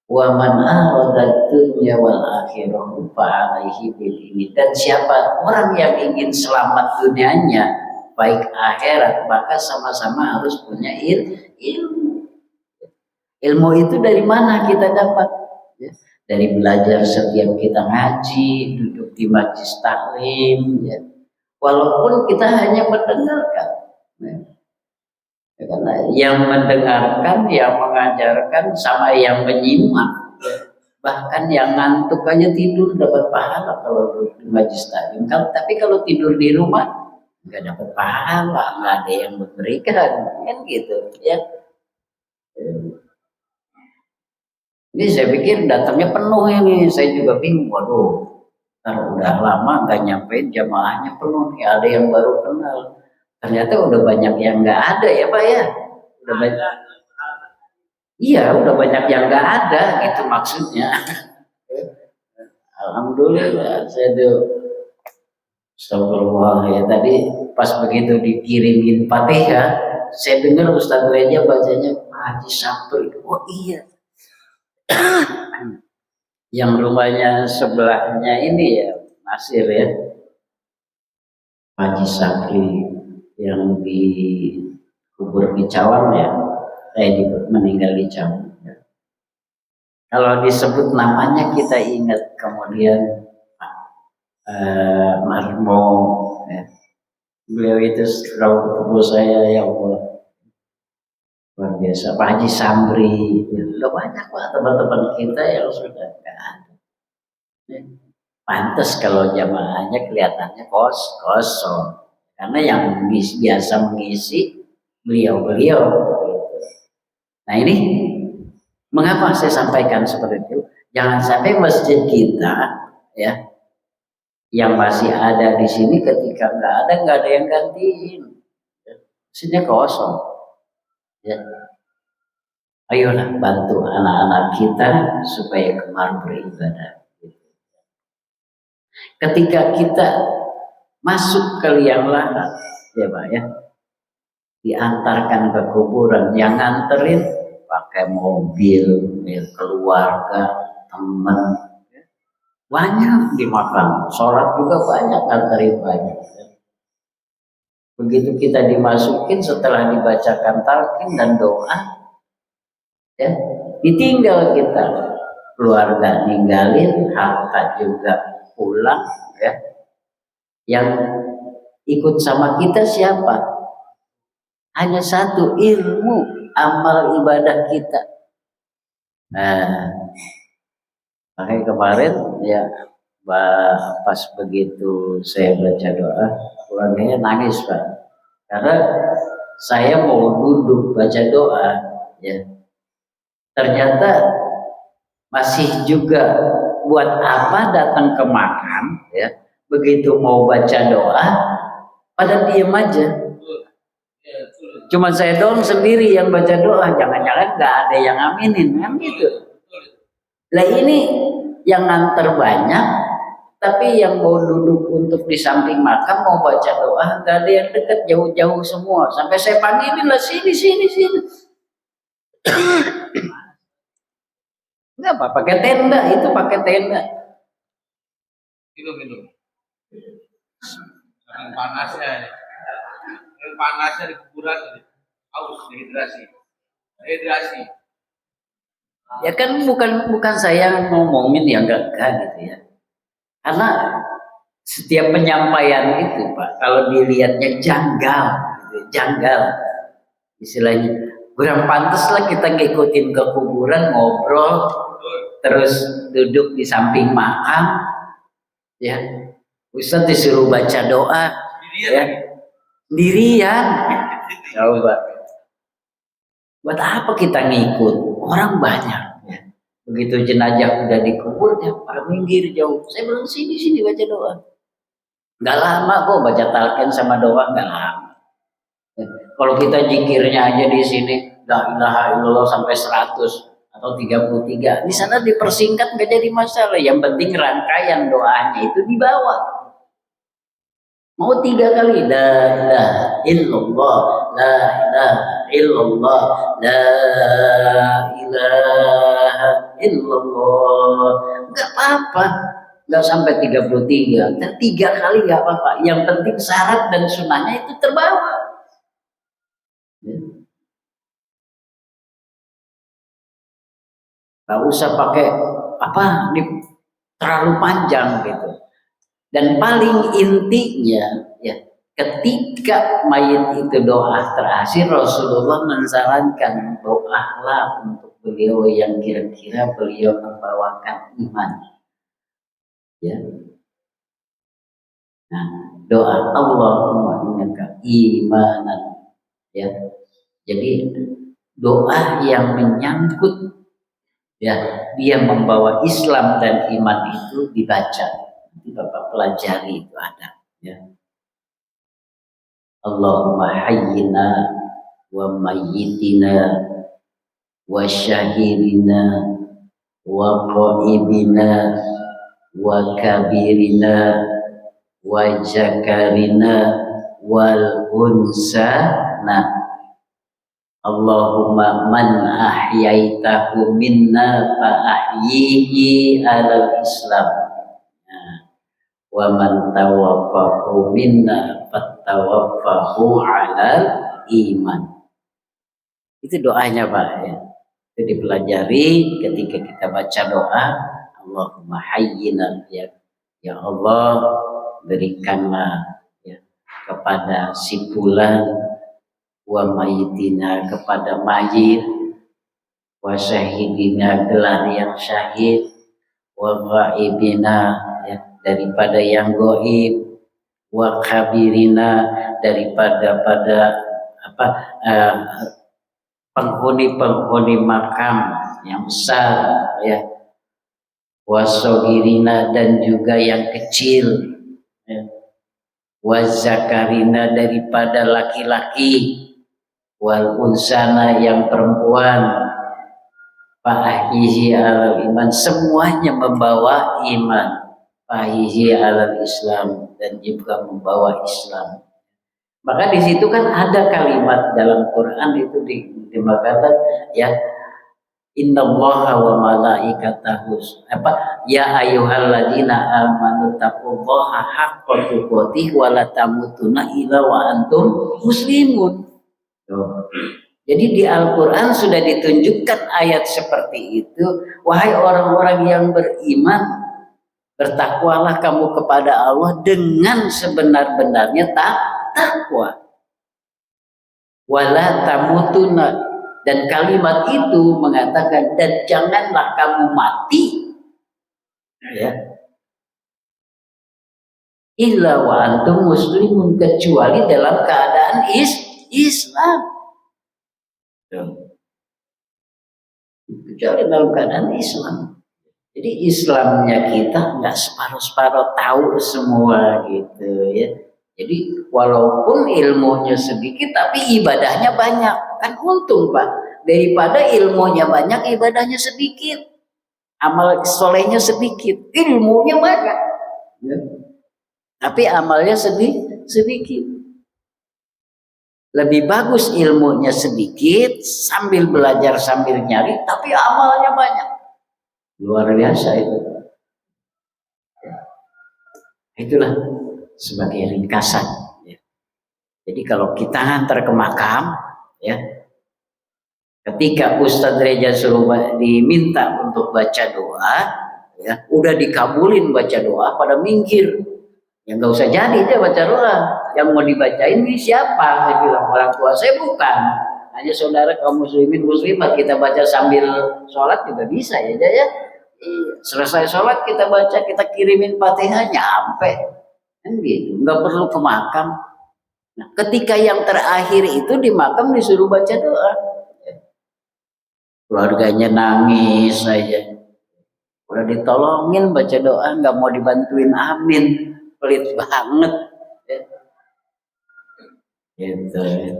Wa man arada dunya wal akhirah fa alaihi bil ilmi. Dan siapa orang yang ingin selamat dunianya baik akhirat, maka sama-sama harus punya ilmu. Ilmu itu dari mana kita dapat ya? Dari belajar setiap kita ngaji, duduk di majlis taklim ya. Walaupun kita hanya mendengarkan ya, karena yang mendengarkan, yang mengajarkan sama yang menyimak, bahkan yang ngantuk aja tidur dapat pahala kalau di majlis taklim. Tapi kalau tidur di rumah nggak dapat pahala, nggak ada yang memberikan kan gitu ya. Ini saya pikir datangnya penuh ini, saya juga bingung, waduh, udah lama nggak nyampein jamaahnya penuh nih, ada yang baru kenal. Ternyata udah banyak yang nggak ada ya Pak ya, udah banyak. Iya, udah banyak yang nggak ada, gitu maksudnya. Alhamdulillah, saya tuh, astagfirullah ya, tadi pas begitu dikirimin Fatihah, saya dengar Ustadz Reja bacanya Haji Sabri. Oh iya, yang rumahnya sebelahnya ini ya, Nasir ya, Haji Sabri yang di kubur di Cawang ya, meninggal di Cawang. Kalau disebut namanya kita ingat, kemudian Marmo ya. Beliau itu selalu ketemu saya, ya Allah luar biasa. Pak Haji Samri ya, udah banyak Pak teman-teman kita yang sudah nggak ada ya. Pantas kalau jamaahnya kelihatannya kosong. Karena yang biasa mengisi beliau-beliau. Nah ini mengapa saya sampaikan seperti itu? Jangan sampai masjid kita ya yang masih ada di sini ketika nggak ada yang gantiin. Masjidnya kosong. Ya. Ayolah bantu anak-anak kita supaya kemari beribadah. Ketika kita masuk ke liang lahat, ya Pak ya, diantarkan ke kuburan, yang nganterin pakai mobil, ya, keluarga, teman, banyak di makam, sholat juga banyak, nganterin banyak. Begitu kita dimasukin setelah dibacakan talqin dan doa, ya ditinggal kita, keluarga ninggalin, harta juga pulang, ya. Yang ikut sama kita siapa? Hanya satu, ilmu, amal ibadah kita. Nah, makanya kemarin ya pas begitu saya baca doa, keluarganya nangis Pak, karena saya mau duduk baca doa, ya ternyata masih juga buat apa datang ke makam, ya begitu mau baca doa pada diem aja. Cuma saya doang sendiri yang baca doa, jangan-jangan nggak ada yang aminin kan gitu. Lah ini yang nganter banyak, tapi yang mau duduk untuk di samping makam mau baca doa nggak ada yang dekat, jauh-jauh semua. Sampai saya panggilin lah sini. Nggak apa, pakai tenda itu pakai tenda. Minum. Saking panasnya. Panasnya di kuburan, haus, dehidrasi. Ya kan bukan saya ngomongin ya enggak gitu ya. Karena setiap penyampaian itu Pak, kalau dilihatnya janggal, gitu, janggal. Istilahnya kurang pantas lah kita ngikutin ke kuburan ngobrol, terus duduk di samping makam, ya. Ustaz disuruh baca doa, ya. Sendirian. Coba. Buat apa kita ngikut? Orang banyak. Ya. Begitu jenazah udah dikubur, ya pada minggir jauh. Saya bilang sini baca doa. Gak lama kok baca talqin sama doa, gak lama. Ya. Kalau kita jikirnya aja di sini, la ilaha illallah sampai 100 atau 33. Di sana dipersingkat gak jadi masalah. Yang penting rangkaian doanya itu di bawah. Mau 3 kali la ilaha illallah, la ilaha illallah, la ilaha illallah. Enggak apa-apa. Enggak sampai 33. Dan 3 kali enggak apa-apa. Yang penting syarat dan sunnahnya itu terbawa. Enggak usah pakai terlalu panjang gitu. Dan paling intinya ya ketika mayit itu doa terakhir, Rasulullah mensarankan doalah untuk beliau yang kira-kira beliau membawakan iman. Ya. Nah, doa Allahumma innaka imanan. Ya. Jadi doa yang menyangkut ya dia membawa Islam dan iman itu dibaca. Bapak pelajari itu ada ya. Allahumma hayyina wa mayyitina wa syahidina wa qaibina wa kabirina wa jakarina wal unsana. Allahumma man ahyaitahu minna fa ahyihi alal Islam wa man tawaffahu minna fattawaffahu 'alal iman. Itu doanya Pak ya. Itu dipelajari ketika kita baca doa Allahumma hayyina ya. Ya Allah berikanlah ya kepada si fulan wa mayyitina kepada mayit wa syahidina gelar yang syahid wa ghaibina ya daripada yang goib, wa khabirina daripada eh, penghuni-penghuni makam yang besar ya, wasogirina dan juga yang kecil ya, wazakarina daripada laki-laki, wal unsana yang perempuan, fahihi alal iman semuanya membawa iman, fahihi alal Islam dan juga membawa Islam. Maka di situ kan ada kalimat dalam Quran itu dikatakan ya, innallaha wa malaikatahu ya ayyuhalladzina amanu taqullaha haqqa tuqatih wa la tamutunna illa wa antum muslimun. Tuh. Jadi di Al-Quran sudah ditunjukkan ayat seperti itu. Wahai orang-orang yang beriman, bertakwalah kamu kepada Allah dengan sebenar-benarnya takwa. Wala tamutuna, dan kalimat itu mengatakan dan janganlah kamu mati ya, illa wa antum muslimun, kecuali dalam keadaan Islam. Kecuali dalam keadaan Islam. Jadi Islamnya kita nggak separuh-separuh tahu semua gitu ya. Jadi walaupun ilmunya sedikit tapi ibadahnya banyak, kan untung Pak, daripada ilmunya banyak ibadahnya sedikit, amal solehnya sedikit, ilmunya banyak ya. Tapi amalnya sedikit. Lebih bagus ilmunya sedikit sambil belajar sambil nyari tapi amalnya banyak. Luar biasa itu. Itulah sebagai ringkasan ya. Jadi kalau kita ngantar ke makam ya, ketika Ustadz Reja suruh diminta untuk baca doa ya, udah dikabulin baca doa pada minggir. Ya nggak usah jadi dia baca doa. Yang mau dibacain ini siapa? Saya bilang orang tua saya bukan. Hanya saudara kaum muslimin muslimat, kita baca sambil sholat juga bisa ya ya. Selesai sholat kita baca, kita kirimin Fatihah nyampe. Kan gitu, nggak perlu ke makam. Nah, ketika yang terakhir itu di makam disuruh baca doa. Keluarganya nangis saja. Udah ditolongin baca doa, nggak mau dibantuin amin. Pelit banget gitu ya.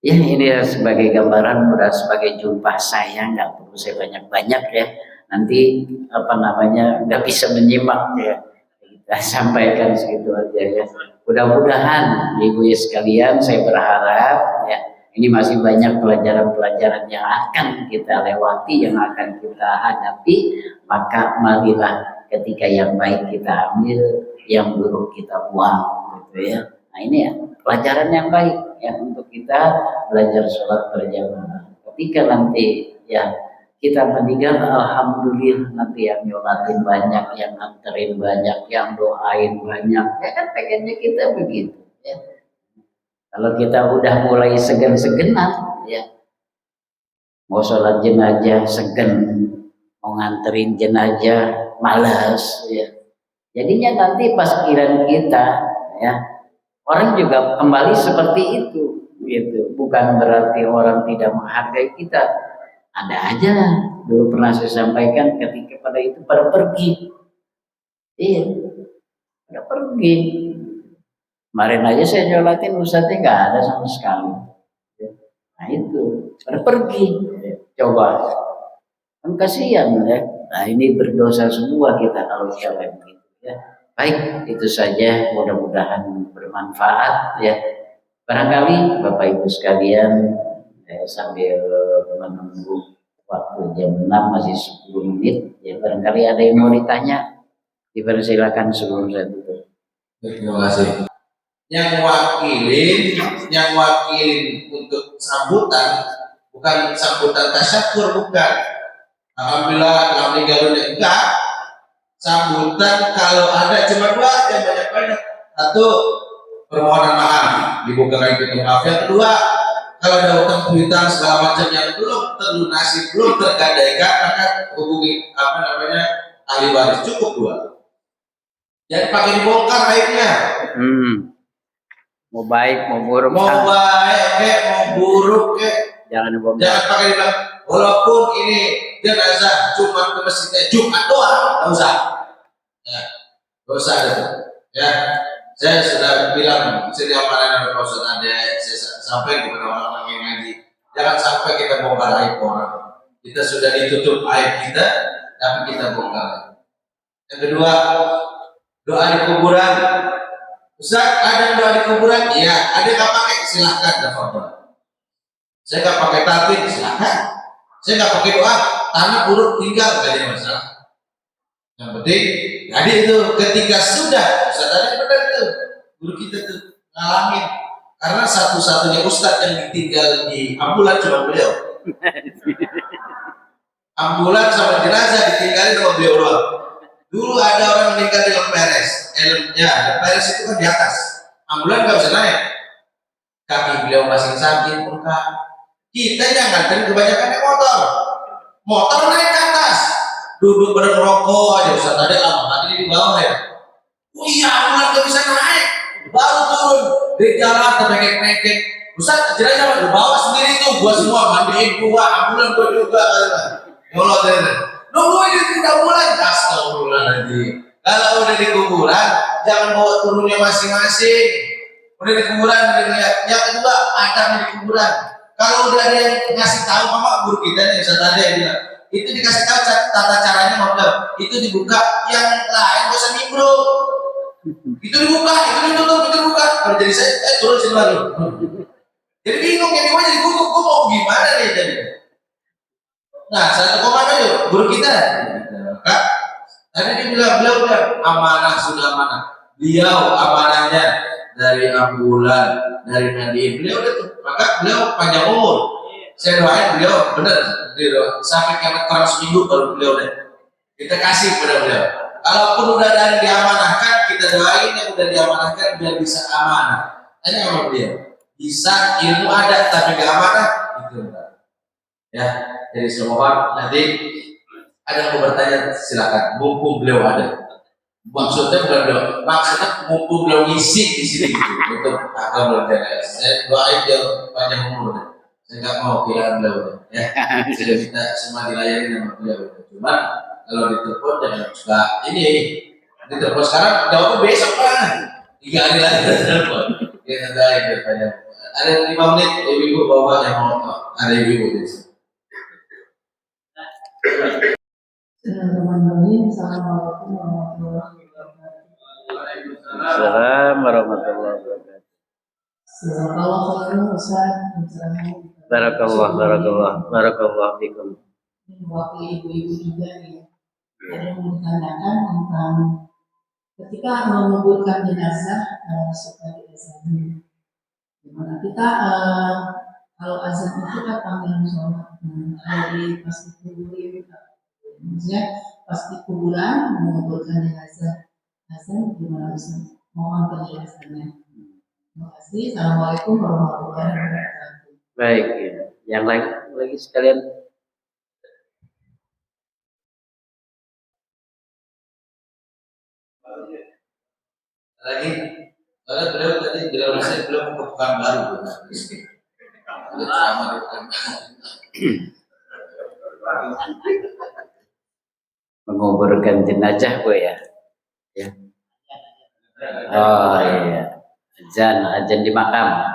Ini sebagai gambaran, udah sebagai jumpa saya, nggak perlu saya banyak-banyak ya, nanti nggak bisa menyimak ya, kita sampaikan segitu aja ya. Mudah-mudahan ibu sekalian, saya berharap ya, ini masih banyak pelajaran-pelajaran yang akan kita lewati, yang akan kita hadapi, maka marilah ketika yang baik kita ambil, yang buruk kita buang gitu ya. Nah ini ya pelajaran yang baik ya untuk kita belajar sholat berjamaah. Ketika nanti ya kita meninggal, alhamdulillah nanti yang nyolatin banyak, yang nganterin banyak, yang doain banyak. Ya kan pengennya kita begitu ya. Kalau kita udah mulai segen-segenan ya, mau sholat jenazah segen, mau nganterin jenazah malas ya. Jadinya nanti pas kiran kita ya, orang juga kembali seperti itu gitu. Bukan berarti orang tidak menghargai kita. Ada aja, dulu pernah saya sampaikan ketika pada itu pada pergi. Iya, pada pergi. Kemarin aja saya nyolatin ustadznya nggak ada sama sekali. Nah itu, pada pergi. Coba, kan kasihan ya. Nah ini berdosa semua kita kalau jalan gitu. Ya, baik, itu saja, mudah-mudahan bermanfaat ya. Barangkali Bapak Ibu sekalian sambil menunggu waktu jam 6 masih 10 menit ya, barangkali ada yang mau ditanya, dipersilakan sebelum saya tutup. Terima kasih. Yang wakilin untuk sambutan bukan sambutan tasyakur, bukan. Alhamdulillah telah meninggal dunia, enggak. Sambutan kalau ada cuma dua yang banyak-banyak. Satu, permohonan maaf, dibukakan pintu maaf. Yang kedua, kalau ada utang piutang segala macam yang belum terlunasi, belum tergadaikan, maka hubungi ahli waris. Cukup dua. Jangan pakai dibongkar aibnya. Mau baik mau buruk, Mau baik kek, mau buruk kek, jangan dibongkar. jangan pakai dibilang. Walaupun ini jenazah cuma ke masjidnya Jumat doang, nggak usah. Ya, nggak usah gitu. Ya, saya sudah bilang setiap hari ada Ustaz ada, saya sampai kepada orang-orang yang ngaji, jangan sampai kita bongkar aib orang. Kita sudah ditutup aib kita, tapi kita bongkar. Yang kedua, doa di kuburan. Ustaz, ada doa di kuburan? Iya. Ada nggak pakai? Silahkan, daftar. Saya nggak pakai talqin, silahkan. Saya nggak pakai doa, tanah buruk tinggal, nggak ada masalah. Yang penting, jadi itu ketika sudah, Ustaz ada benar tuh, guru kita tuh ngalamin. Karena satu-satunya Ustaz yang ditinggal di ambulan cuma beliau. Ambulan sama jenazah ditinggalin sama beliau doang. Dulu ada orang meninggal di Lemperes, Lemperes itu kan di atas, ambulan nggak bisa naik, kaki beliau masih sakit, bengkak. Kita jangan kebanyakan naik motor naik ke atas, duduk pada ngerokok aja, Ustaz ada lama mati di bawah ya. Oh iya, ambulan nggak bisa naik, baru turun di jalan terpekek-pekek. Ustaz jenazah bawa sendiri tuh, gua semua mandiin gua, ambulan gua juga. Ya Allah, nungguin di kuburan, astagfirullahaladzim. Kalau udah di kuburan, jangan bawa turunnya masing-masing. Udah di kuburan, udah lihat. Yang kedua, adab di kuburan. Kalau udah ada yang ngasih tahu, mama guru kita nih, Ustaz ada yang bilang, itu dikasih tahu tata caranya, mama itu dibuka, yang lain gak usah nimbrung. Itu dibuka, itu ditutup, itu dibuka. Kalau jadi saya, turun sini lagi. Jadi bingung, yang dimana jadi gugup, gua mau gimana nih jadi. Nah, satu komando itu guru kita, Kak. Tadi dia bilang, beliau amanah sudah amanah. Beliau amanahnya dari ambulan, dari nadiin. Beliau itu, maka beliau panjang umur. Saya doain beliau benar, sampai kiamat kurang seminggu baru beliau deh. Kita kasih kepada beliau. Kalaupun udah ada yang diamanahkan, kita doain yang udah diamanahkan biar bisa amanah. Tanya sama beliau, bisa ilmu ada tapi gak amanah, itu ya. Jadi semua nanti ada yang mau bertanya silakan, mumpung beliau ada. Maksudnya bukan beliau, maksudnya mumpung beliau ngisi di sini untuk akan berjalan. Saya doain dia panjang umur. Saya nggak mau kehilangan beliau ya. Sudah kita semua dilayani sama beliau. Cuman kalau ditelepon jangan suka ini ditelepon sekarang, jawabnya besok kan. 3 hari lagi ditelepon. Kita doain bertanya. Ada 5 menit ibu bawa yang mau ada ibu di sini. Bismillahirrahmanirrahim. Assalamualaikum warahmatullahi wabarakatuh. Waalaikumsalam warahmatullahi wabarakatuh. Jazakallah khairan Ustaz. Barakallah fikum. Ini wakil ibu-ibu juga nih. Ada yang menanyakan tentang ketika menguburkan jenazah suka diazani. Dimana kita kalau azan itu kan panggilan sholat. Kalau di pas dikuburin, maksudnya pas di kuburan menguburkan jenazah azan gimana Ustaz? Mohon penjelasannya. Terima kasih. Assalamualaikum warahmatullahi wabarakatuh. Baik, yang lagi sekalian. Lagi, karena beliau tadi bilang saya belum ke Pekanbaru. Ada ceramah di Pekanbaru. Menguburkan jenazah Bu ya. Oh iya. Azan di makam.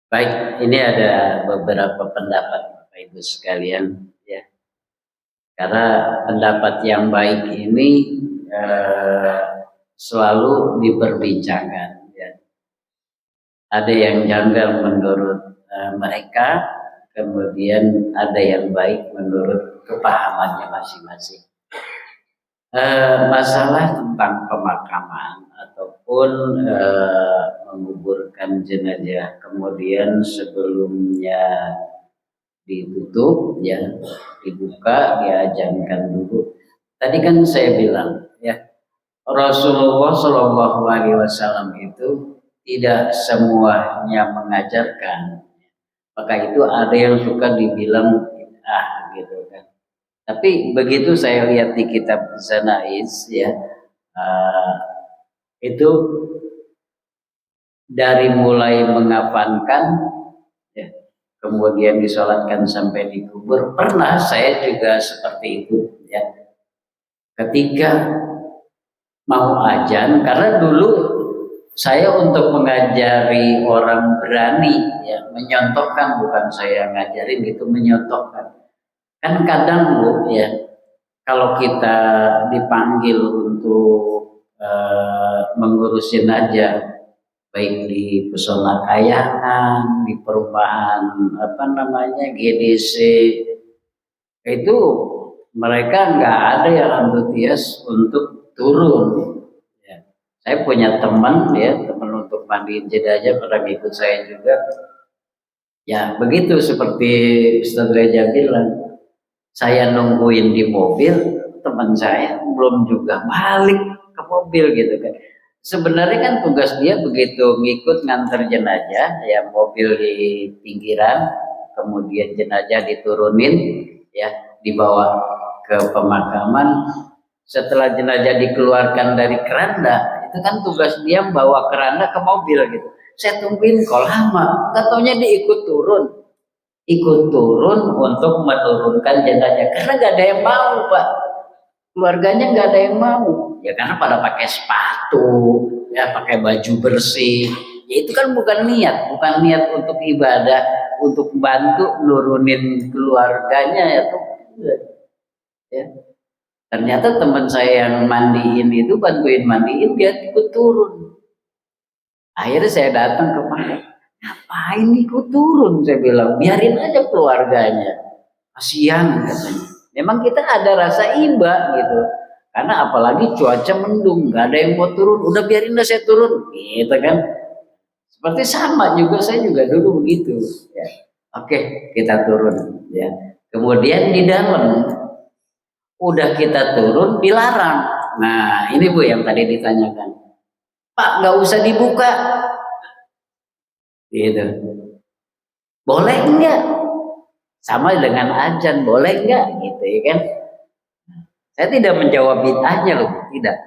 Baik, ini ada beberapa pendapat Bapak Ibu sekalian ya. Karena pendapat yang baik ini selalu diperbincangkan ya. Ada yang janggal menurut mereka, kemudian ada yang baik menurut kepahamannya masing-masing. Masalah tentang pemakaman ataupun menguburkan jenazah kemudian sebelumnya ditutup ya, dibuka, diajankan dulu. Tadi kan saya bilang ya, Rasulullah Shallallahu Alaihi Wasallam itu tidak semuanya mengajarkan. Maka itu ada yang suka dibilang gitu kan. Tapi begitu saya lihat di kitab Zanaiz ya, uh, itu dari mulai mengafankan, ya, kemudian disolatkan sampai dikubur. Pernah saya juga seperti itu, ya. Ketika mau ajan, karena dulu saya untuk mengajari orang berani, ya, menyontohkan, bukan saya ngajarin gitu, menyontohkan. Kan kadang Bu, ya, kalau kita dipanggil untuk mengurusin aja, baik di Pesona Kayangan, di perumahan apa namanya GDC, itu mereka nggak ada yang antusias untuk turun. Ya. Saya punya teman, ya, teman untuk mandiin jenazah pernah ikut saya juga. Ya begitu seperti Ustaz Reja bilang, saya nungguin di mobil, teman saya belum juga balik ke mobil gitu kan. Sebenarnya kan tugas dia begitu ngikut nganter jenazah, ya, mobil di pinggiran, kemudian jenazah diturunin, ya, dibawa ke pemakaman. Setelah jenazah dikeluarkan dari keranda, itu kan tugas dia bawa keranda ke mobil gitu. Saya tungguin kok lama, nggak taunya dia ikut turun untuk menurunkan jenazah, karena nggak ada yang mau Pak, keluarganya nggak ada yang mau, ya karena pada pakai sepatu, ya pakai baju bersih, ya itu kan bukan niat untuk ibadah, untuk bantu nurunin keluarganya, ya tuh, ya. Ternyata teman saya yang mandiin itu, bantuin mandiin, dia ikut turun. Akhirnya saya datang ke Pak, ngapain ikut turun? Saya bilang, biarin aja keluarganya, kasihan katanya. Memang kita ada rasa iba gitu, karena apalagi cuaca mendung, nggak ada yang mau turun, udah biarin saya turun, gitu kan. Seperti sama juga, saya juga dulu begitu. Ya. Oke, kita turun. Ya. Kemudian di dalam, udah kita turun, dilarang. Nah, ini Bu yang tadi ditanyakan, Pak nggak usah dibuka, gitu. Boleh enggak? Sama dengan azan, boleh enggak? Gitu ya kan? Saya tidak menjawab bid'ahnya loh, tidak.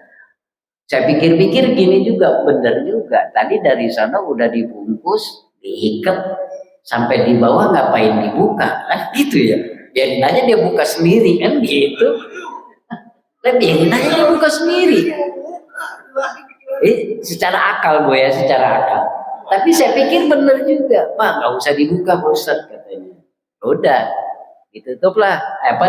Saya pikir-pikir gini juga, benar juga. Tadi dari sana udah dibungkus, diikat, sampai di bawah ngapain dibuka? Kan gitu ya. Biarin aja dia buka sendiri, kan gitu. Biarin aja dia buka sendiri. Secara akal Bu ya, secara akal. Tapi saya pikir benar juga, Pak nggak usah dibuka Pak Ustadz katanya. Udah, ditutuplah,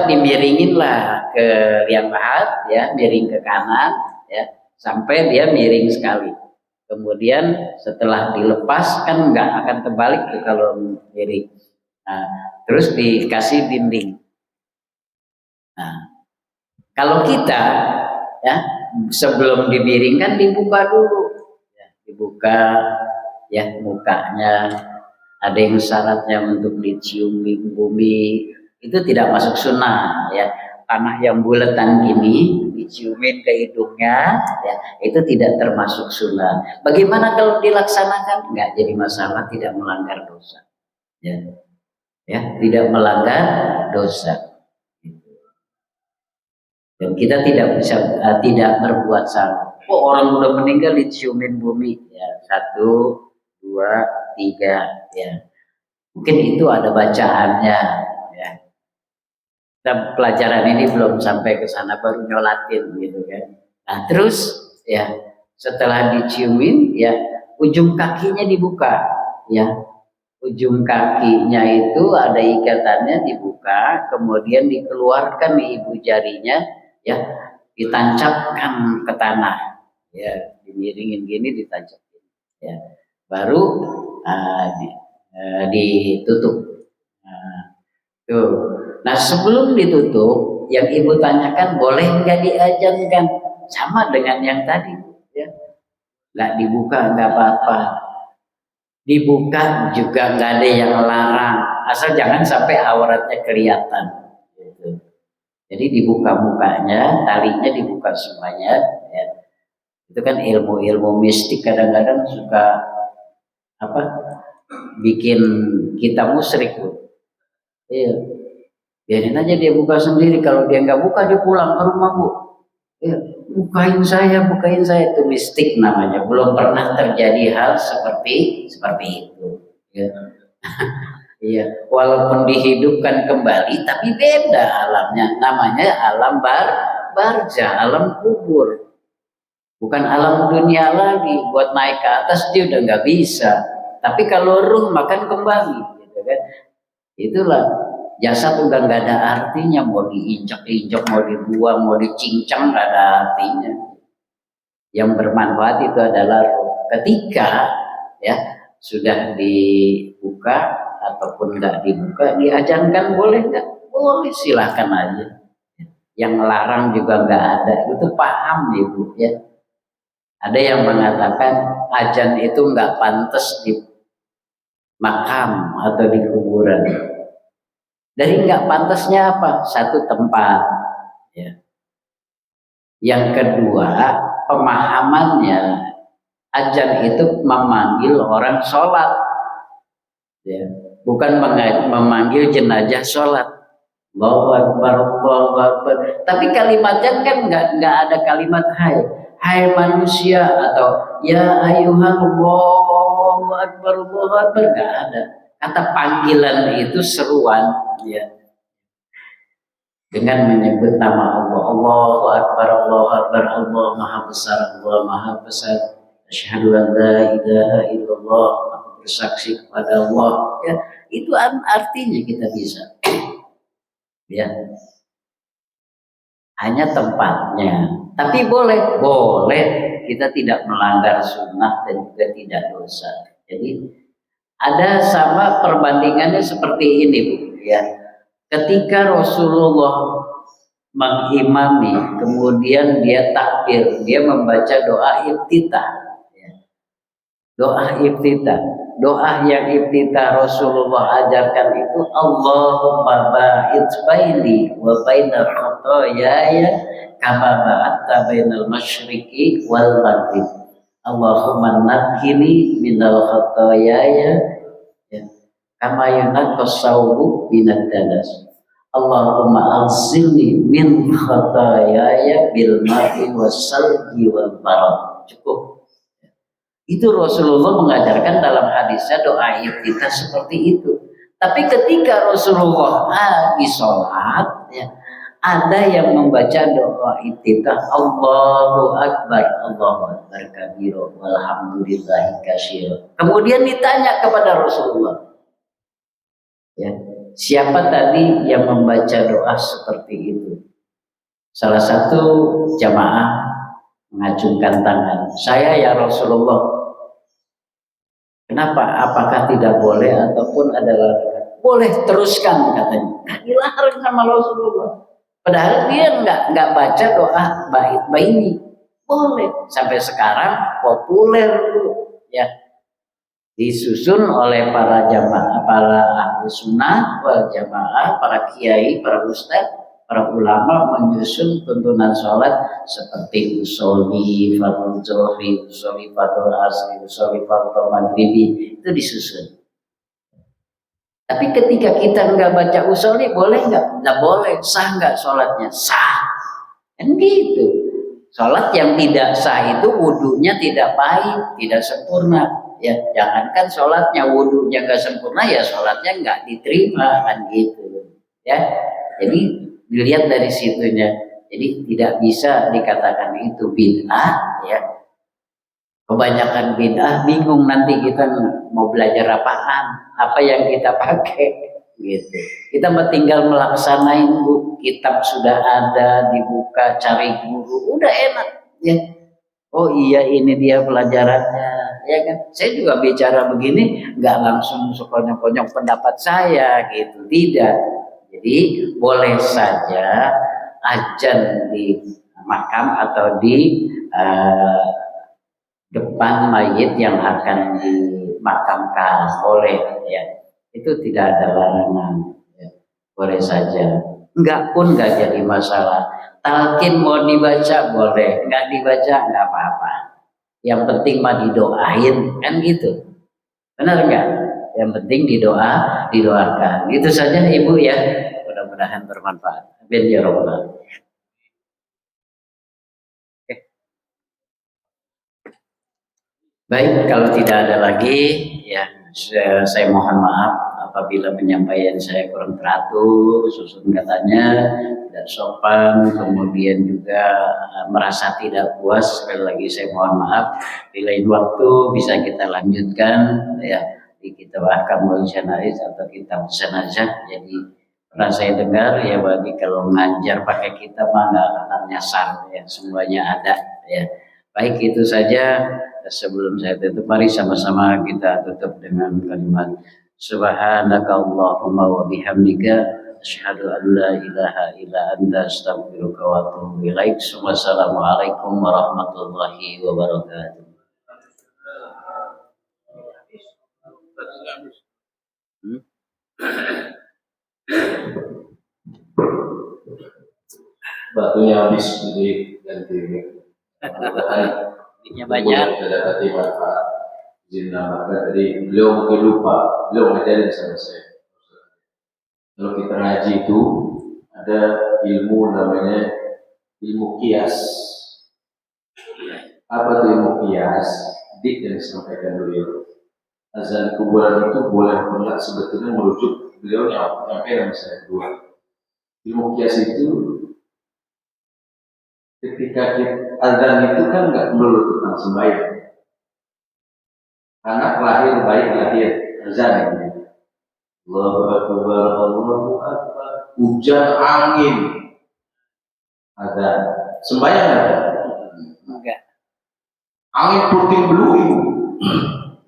dimiringin lah ke liang lahat, ya, miring ke kanan, ya, sampai dia miring sekali. Kemudian setelah dilepas kan nggak akan terbalik tuh kalau miring. Nah, terus dikasih dinding. Nah, kalau kita, ya, sebelum dimiringkan dibuka dulu, ya, dibuka, ya, mukanya. Ada yang syaratnya untuk dicium di bumi, itu tidak masuk sunnah, ya. Tanah yang bulatan gini diciumin ke hidungnya, ya, itu tidak termasuk sunnah. Bagaimana kalau dilaksanakan? Enggak jadi masalah, tidak melanggar dosa, ya, ya, tidak melanggar dosa. Dan kita tidak bisa tidak berbuat salah. Oh, orang udah meninggal diciumin bumi, ya, 1, 2, 3, ya. Mungkin itu ada bacaannya, ya. Dan pelajaran ini belum sampai ke sana, baru nyolatin gitu kan. Nah, terus, ya, setelah diciumin, ya, ujung kakinya dibuka, ya. Ujung kakinya itu ada ikatannya, dibuka, kemudian dikeluarkan nih ibu jarinya, ya, ditancapkan ke tanah, ya, dimiringin gini, ditancapin, ya, baru ditutup. Tuh. Nah, sebelum ditutup, yang ibu tanyakan boleh nggak diajankan, sama dengan yang tadi, ya, nggak dibuka nggak apa-apa, dibuka juga nggak ada yang larang, asal jangan sampai auratnya kelihatan, gitu. Jadi dibuka mukanya, talinya dibuka semuanya, ya. Itu kan ilmu-ilmu mistik kadang-kadang suka bikin kita musyrik, Bu. Iya, biarin aja dia buka sendiri. Kalau dia nggak buka, dia pulang ke rumah, Bu. Iya, bukain saya, itu mistik namanya. Belum pernah terjadi hal seperti itu. Ya. Iya, walaupun dihidupkan kembali, tapi beda alamnya. Namanya alam barzah, alam kubur. Bukan alam dunia lagi. Buat naik ke atas dia udah nggak bisa. Tapi kalau ruh makan kembali, gitu kan? Itulah jasad udah nggak ada artinya. Mau diinjak-injak, mau dibuang, mau dicincang, nggak ada artinya. Yang bermanfaat itu adalah ruh. Ketika ya sudah dibuka ataupun nggak dibuka, diajarkan boleh nggak? Boleh, silahkan aja. Yang melarang juga nggak ada. Itu paham ibu ya. Ada yang mengatakan azan itu nggak pantas di makam atau di kuburan. Dari nggak pantasnya apa? Satu, tempat. Ya. Yang kedua, pemahamannya azan itu memanggil orang sholat, ya. Bukan memanggil jenazah sholat. Allahu Akbar, Allahu Akbar. Tapi kalimatnya kan nggak ada kalimat hai manusia atau ya ayuhan Allahu Akbar, Allahu Akbar, nggak ada. Kata panggilan itu seruan, ya. Dengan menyebut nama Allah, Allahu Akbar, Allahu Akbar, Allah Maha Besar, Allah Maha Besar. Asyhadu an la ilaha illallah, aku bersaksi kepada Allah. Ya, itu artinya kita bisa. Ya. Hanya tempatnya. Tapi boleh, kita tidak melanggar sunnah dan juga tidak dosa. Jadi ada sama perbandingannya seperti ini, Bu, ya. Ketika Rasulullah mengimami, kemudian dia takbir, dia membaca doa iftitah. Ya. Doa iftitah, doa yang iftitah Rasulullah ajarkan itu Allahumma ba'id baini wa bainal khotoyaya kama ba'adta bainal masyriqi wal maghrib. Allahumma naqqini minal khotoyaya kama yunaqqas sawbu minad danas. Allahumma aghsilni min khotoyaya bil ma'i wassalji wal barad. Cukup. Itu Rasulullah mengajarkan dalam hadisnya doa iftitah seperti itu. Tapi ketika Rasulullah lagi sholat, ya, ada yang membaca doa iftitah Allahu Akbar, Allahu Akbar kabiro, walhamdulillahi katsira. Kemudian ditanya kepada Rasulullah, ya, siapa tadi yang membaca doa seperti itu? Salah satu jamaah mengacungkan tangan. Saya ya Rasulullah. Kenapa? Apakah tidak boleh ataupun ada larangan? Boleh, teruskan katanya. Nah, dilarang sama Rasulullah. Padahal dia nggak baca doa bait baini. Boleh. Sampai sekarang populer, Bu, ya. Disusun oleh para jamaah, para ahli sunnah wal jamaah, para kiai, para ustadz, para ulama menyusun tuntunan sholat seperti usolli fardhu zuhri, usolli fardhu asri, usolli fardhu maghribi, itu disusun. Tapi ketika kita nggak baca usolli, boleh nggak? Nggak boleh. Sah nggak sholatnya? Sah. Kan gitu. Sholat yang tidak sah itu wudunya tidak baik, tidak sempurna. Ya, jangankan sholatnya, wudunya nggak sempurna, ya sholatnya nggak diterima, kan gitu. Ya, jadi dilihat dari situnya. Jadi tidak bisa dikatakan itu bid'ah, ya. Kebanyakan bid'ah, bingung nanti kita mau belajar apaan, apa yang kita pakai, gitu. Kita tinggal melaksanain, Bu. Kitab sudah ada, dibuka, cari guru, udah enak, ya. Oh iya, ini dia pelajarannya, ya kan? Saya juga bicara begini, nggak langsung sekonyong-konyong pendapat saya, gitu, tidak. Jadi boleh saja azan di makam atau di depan mayit yang akan dimakamkan, boleh, ya. Itu tidak ada larangan, ya. Boleh saja. Enggak pun enggak jadi masalah. Talqin mau dibaca boleh, enggak dibaca enggak apa-apa. Yang penting mah didoain, kan gitu. Benar enggak? Yang penting didoakan. Itu saja Ibu, ya. Mudah-mudahan bermanfaat. Amin ya rabbal alamin. Baik, kalau tidak ada lagi, ya saya mohon maaf apabila penyampaian saya kurang teratur, susun katanya tidak sopan, kemudian juga merasa tidak puas. Sekali lagi saya mohon maaf. Di lain waktu bisa kita lanjutkan, ya di kitab Ahkamul Janaiz atau kitab Jenazah. Jadi pernah saya dengar ya, bagi kalau ngajar pakai kitab mah nggak akan nyasar, ya semuanya ada, ya. Baik, itu saja. Sebelum saya tutup, mari sama-sama kita tutup dengan kalimat Subhanaka Allahumma wa bihamdika asyhadu an la ilaha illa anta astaghfiruka wa atubu ilaik. Wassalamualaikum warahmatullahi wabarakatuh. Batunya habis jadi ganti. Ini banyak. Ada hati manfaat. Izin namakan tadi beliau mungkin lupa, beliau ngajarin sama saya. Kalau kita ngaji itu ada ilmu namanya ilmu kias. Apa itu ilmu kias? Dik yang disampaikan beliau. Azan kuburan itu boleh enggak sebetulnya merujuk beliau nyampaikan saya dua. Ilmu kias itu ketika azan itu kan nggak melulu tentang sembahyang. Anak lahir baik lahir azan itu. Allahu Akbar, Allahu Akbar. Hujan angin azan. Sembahyang ada? Enggak. Angin puting beliung,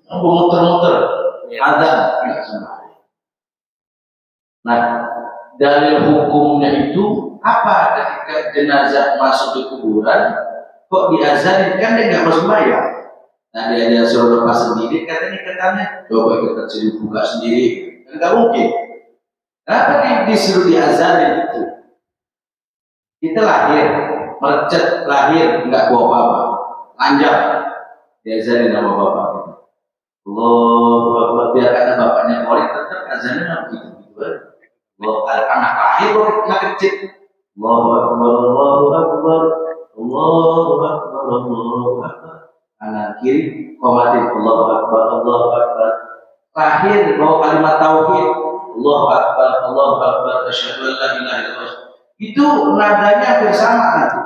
muter-muter azan tidak sembahyang. Nah, dalil hukumnya itu apa? Ketika jenazah masuk di kuburan kok diazanin, kan dia nggak mau sembahyang. Nah, dia suruh lepas sendiri, katanya coba kita suruh buka sendiri, kan nggak mungkin. Kenapa disuruh diazanin itu? Kita lahir, merecet lahir, nggak bawa apa-apa, lanjut diazanin sama bapak. Allah, biar kata bapaknya korek, tetap azannya nggak begitu. Anak lahir kok kecil. Allahu Akbar, Allahu Akbar, Allahu Akbar, Allahu Akbar. Kanan kiri komatin Allahu Akbar, Allahu Akbar. Lahir bawa kalimat tauhid, Allahu Akbar, Allahu Akbar, asyhadu an la ilaha illallah. Itu nadanya hampir sama nanti.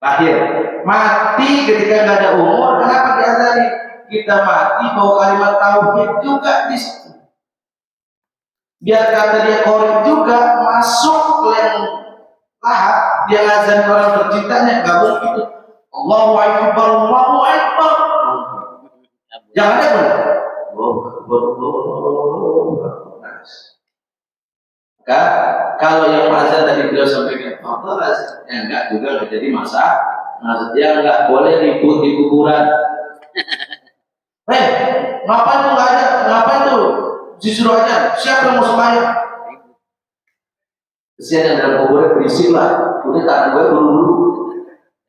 Lahir, mati ketika nggak ada umur, kenapa diazani? Kita mati bawa kalimat tauhid juga di situ. Biar kata dia korek juga masuk ke yang lahap, dia azan orang tercintanya, gak mungkin. Allahu Akbar, Allahu Akbar. Jangan ada pun. Kalau yang azan tadi beliau sampaikan, Allah azan, ya enggak juga nggak jadi masalah. Dia enggak boleh ribut di kuburan. Ngapain tuh nggak ada? Ngapain tuh? Disuruh aja, siapa yang mau sembahyang? Kesian yang dalam kuburan berisik lah, udah tak gue buru-buru.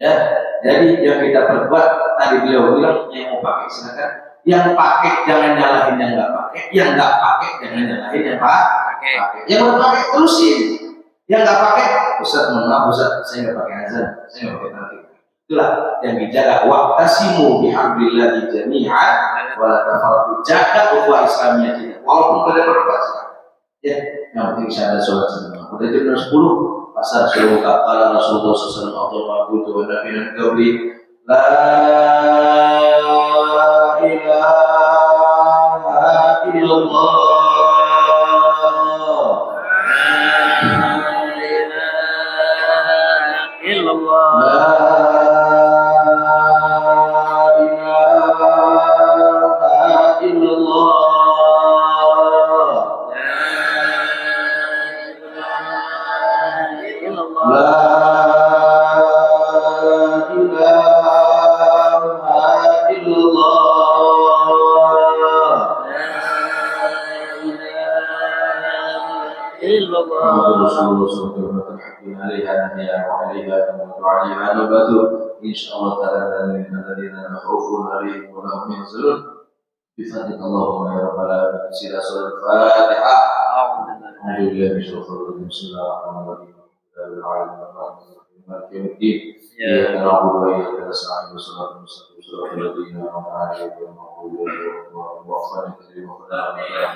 Ya, jadi yang kita perbuat tadi beliau bilang yang mau pakai silakan, yang pakai jangan nyalahin yang nggak pakai, yang nggak pakai jangan nyalahin yang pakai. Yang mau pakai terusin, yang nggak pakai, Ustaz mohon maaf Ustaz, saya nggak pakai azan, saya nggak pakai nanti. Itulah yang dijaga. Waqtasimu bihablillahi jami'an wala tafarraqu. Jaga ukhuwah Islamiyah kita. Walaupun pada berbahasa. Ya, yang penting saya ada sholat sama. Udah jam 10, pasar sudah buka. Qala Rasulullah sallallahu alaihi wasallam wa nabi min qabli la ilaha illallah. Insyaallah ta'ala min alladziina khaufun 'alaihim wa la hum yahzanun bi fadlika Allahumma ya rabbal alamin. Sila surah Al-Fatihah. Alhamdulillah. Bismillahirrahmanirrahim. مالك يوم الدين إياك نعبد وإياك نستعين صراط المستقيم صراط الذين أنعمت عليهم غير المغضوب عليهم ولا الضالين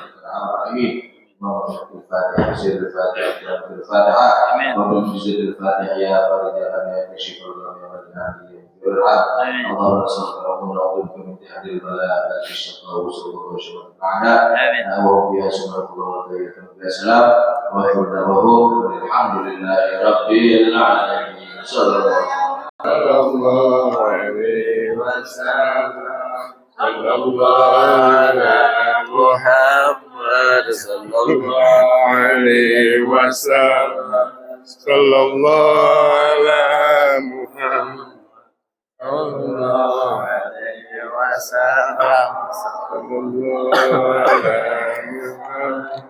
آمين. اللهم صل الفاتحة سير الفاتحة الفاتحة ومن جزء الفاتحة يا فارج يا كشف الغم يا من هادي اللهم صل ونعوذ بك من تحدي البلاء الشقاء وسوء وشر الأعداء وهم فيها سبحانك اللهم وبحمدك السلام وآخر دعواهم الحمد لله رب العالمين صلى الله عليه وسلم صلى الله على محمد صلى الله عليه وسلم صلى الله على محمد صلى الله عليه وسلم صلى الله على محمد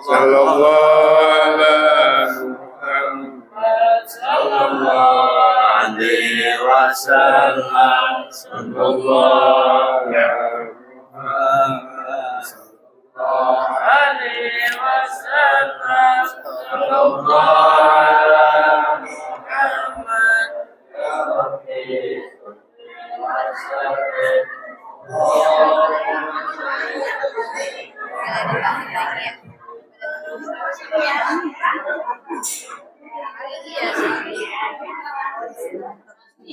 صلى الله على محمد صلى الله عليه وسلم صلى الله على محمد صلى الله عليه وسلم صلى الله على محمد يا ربي Iya.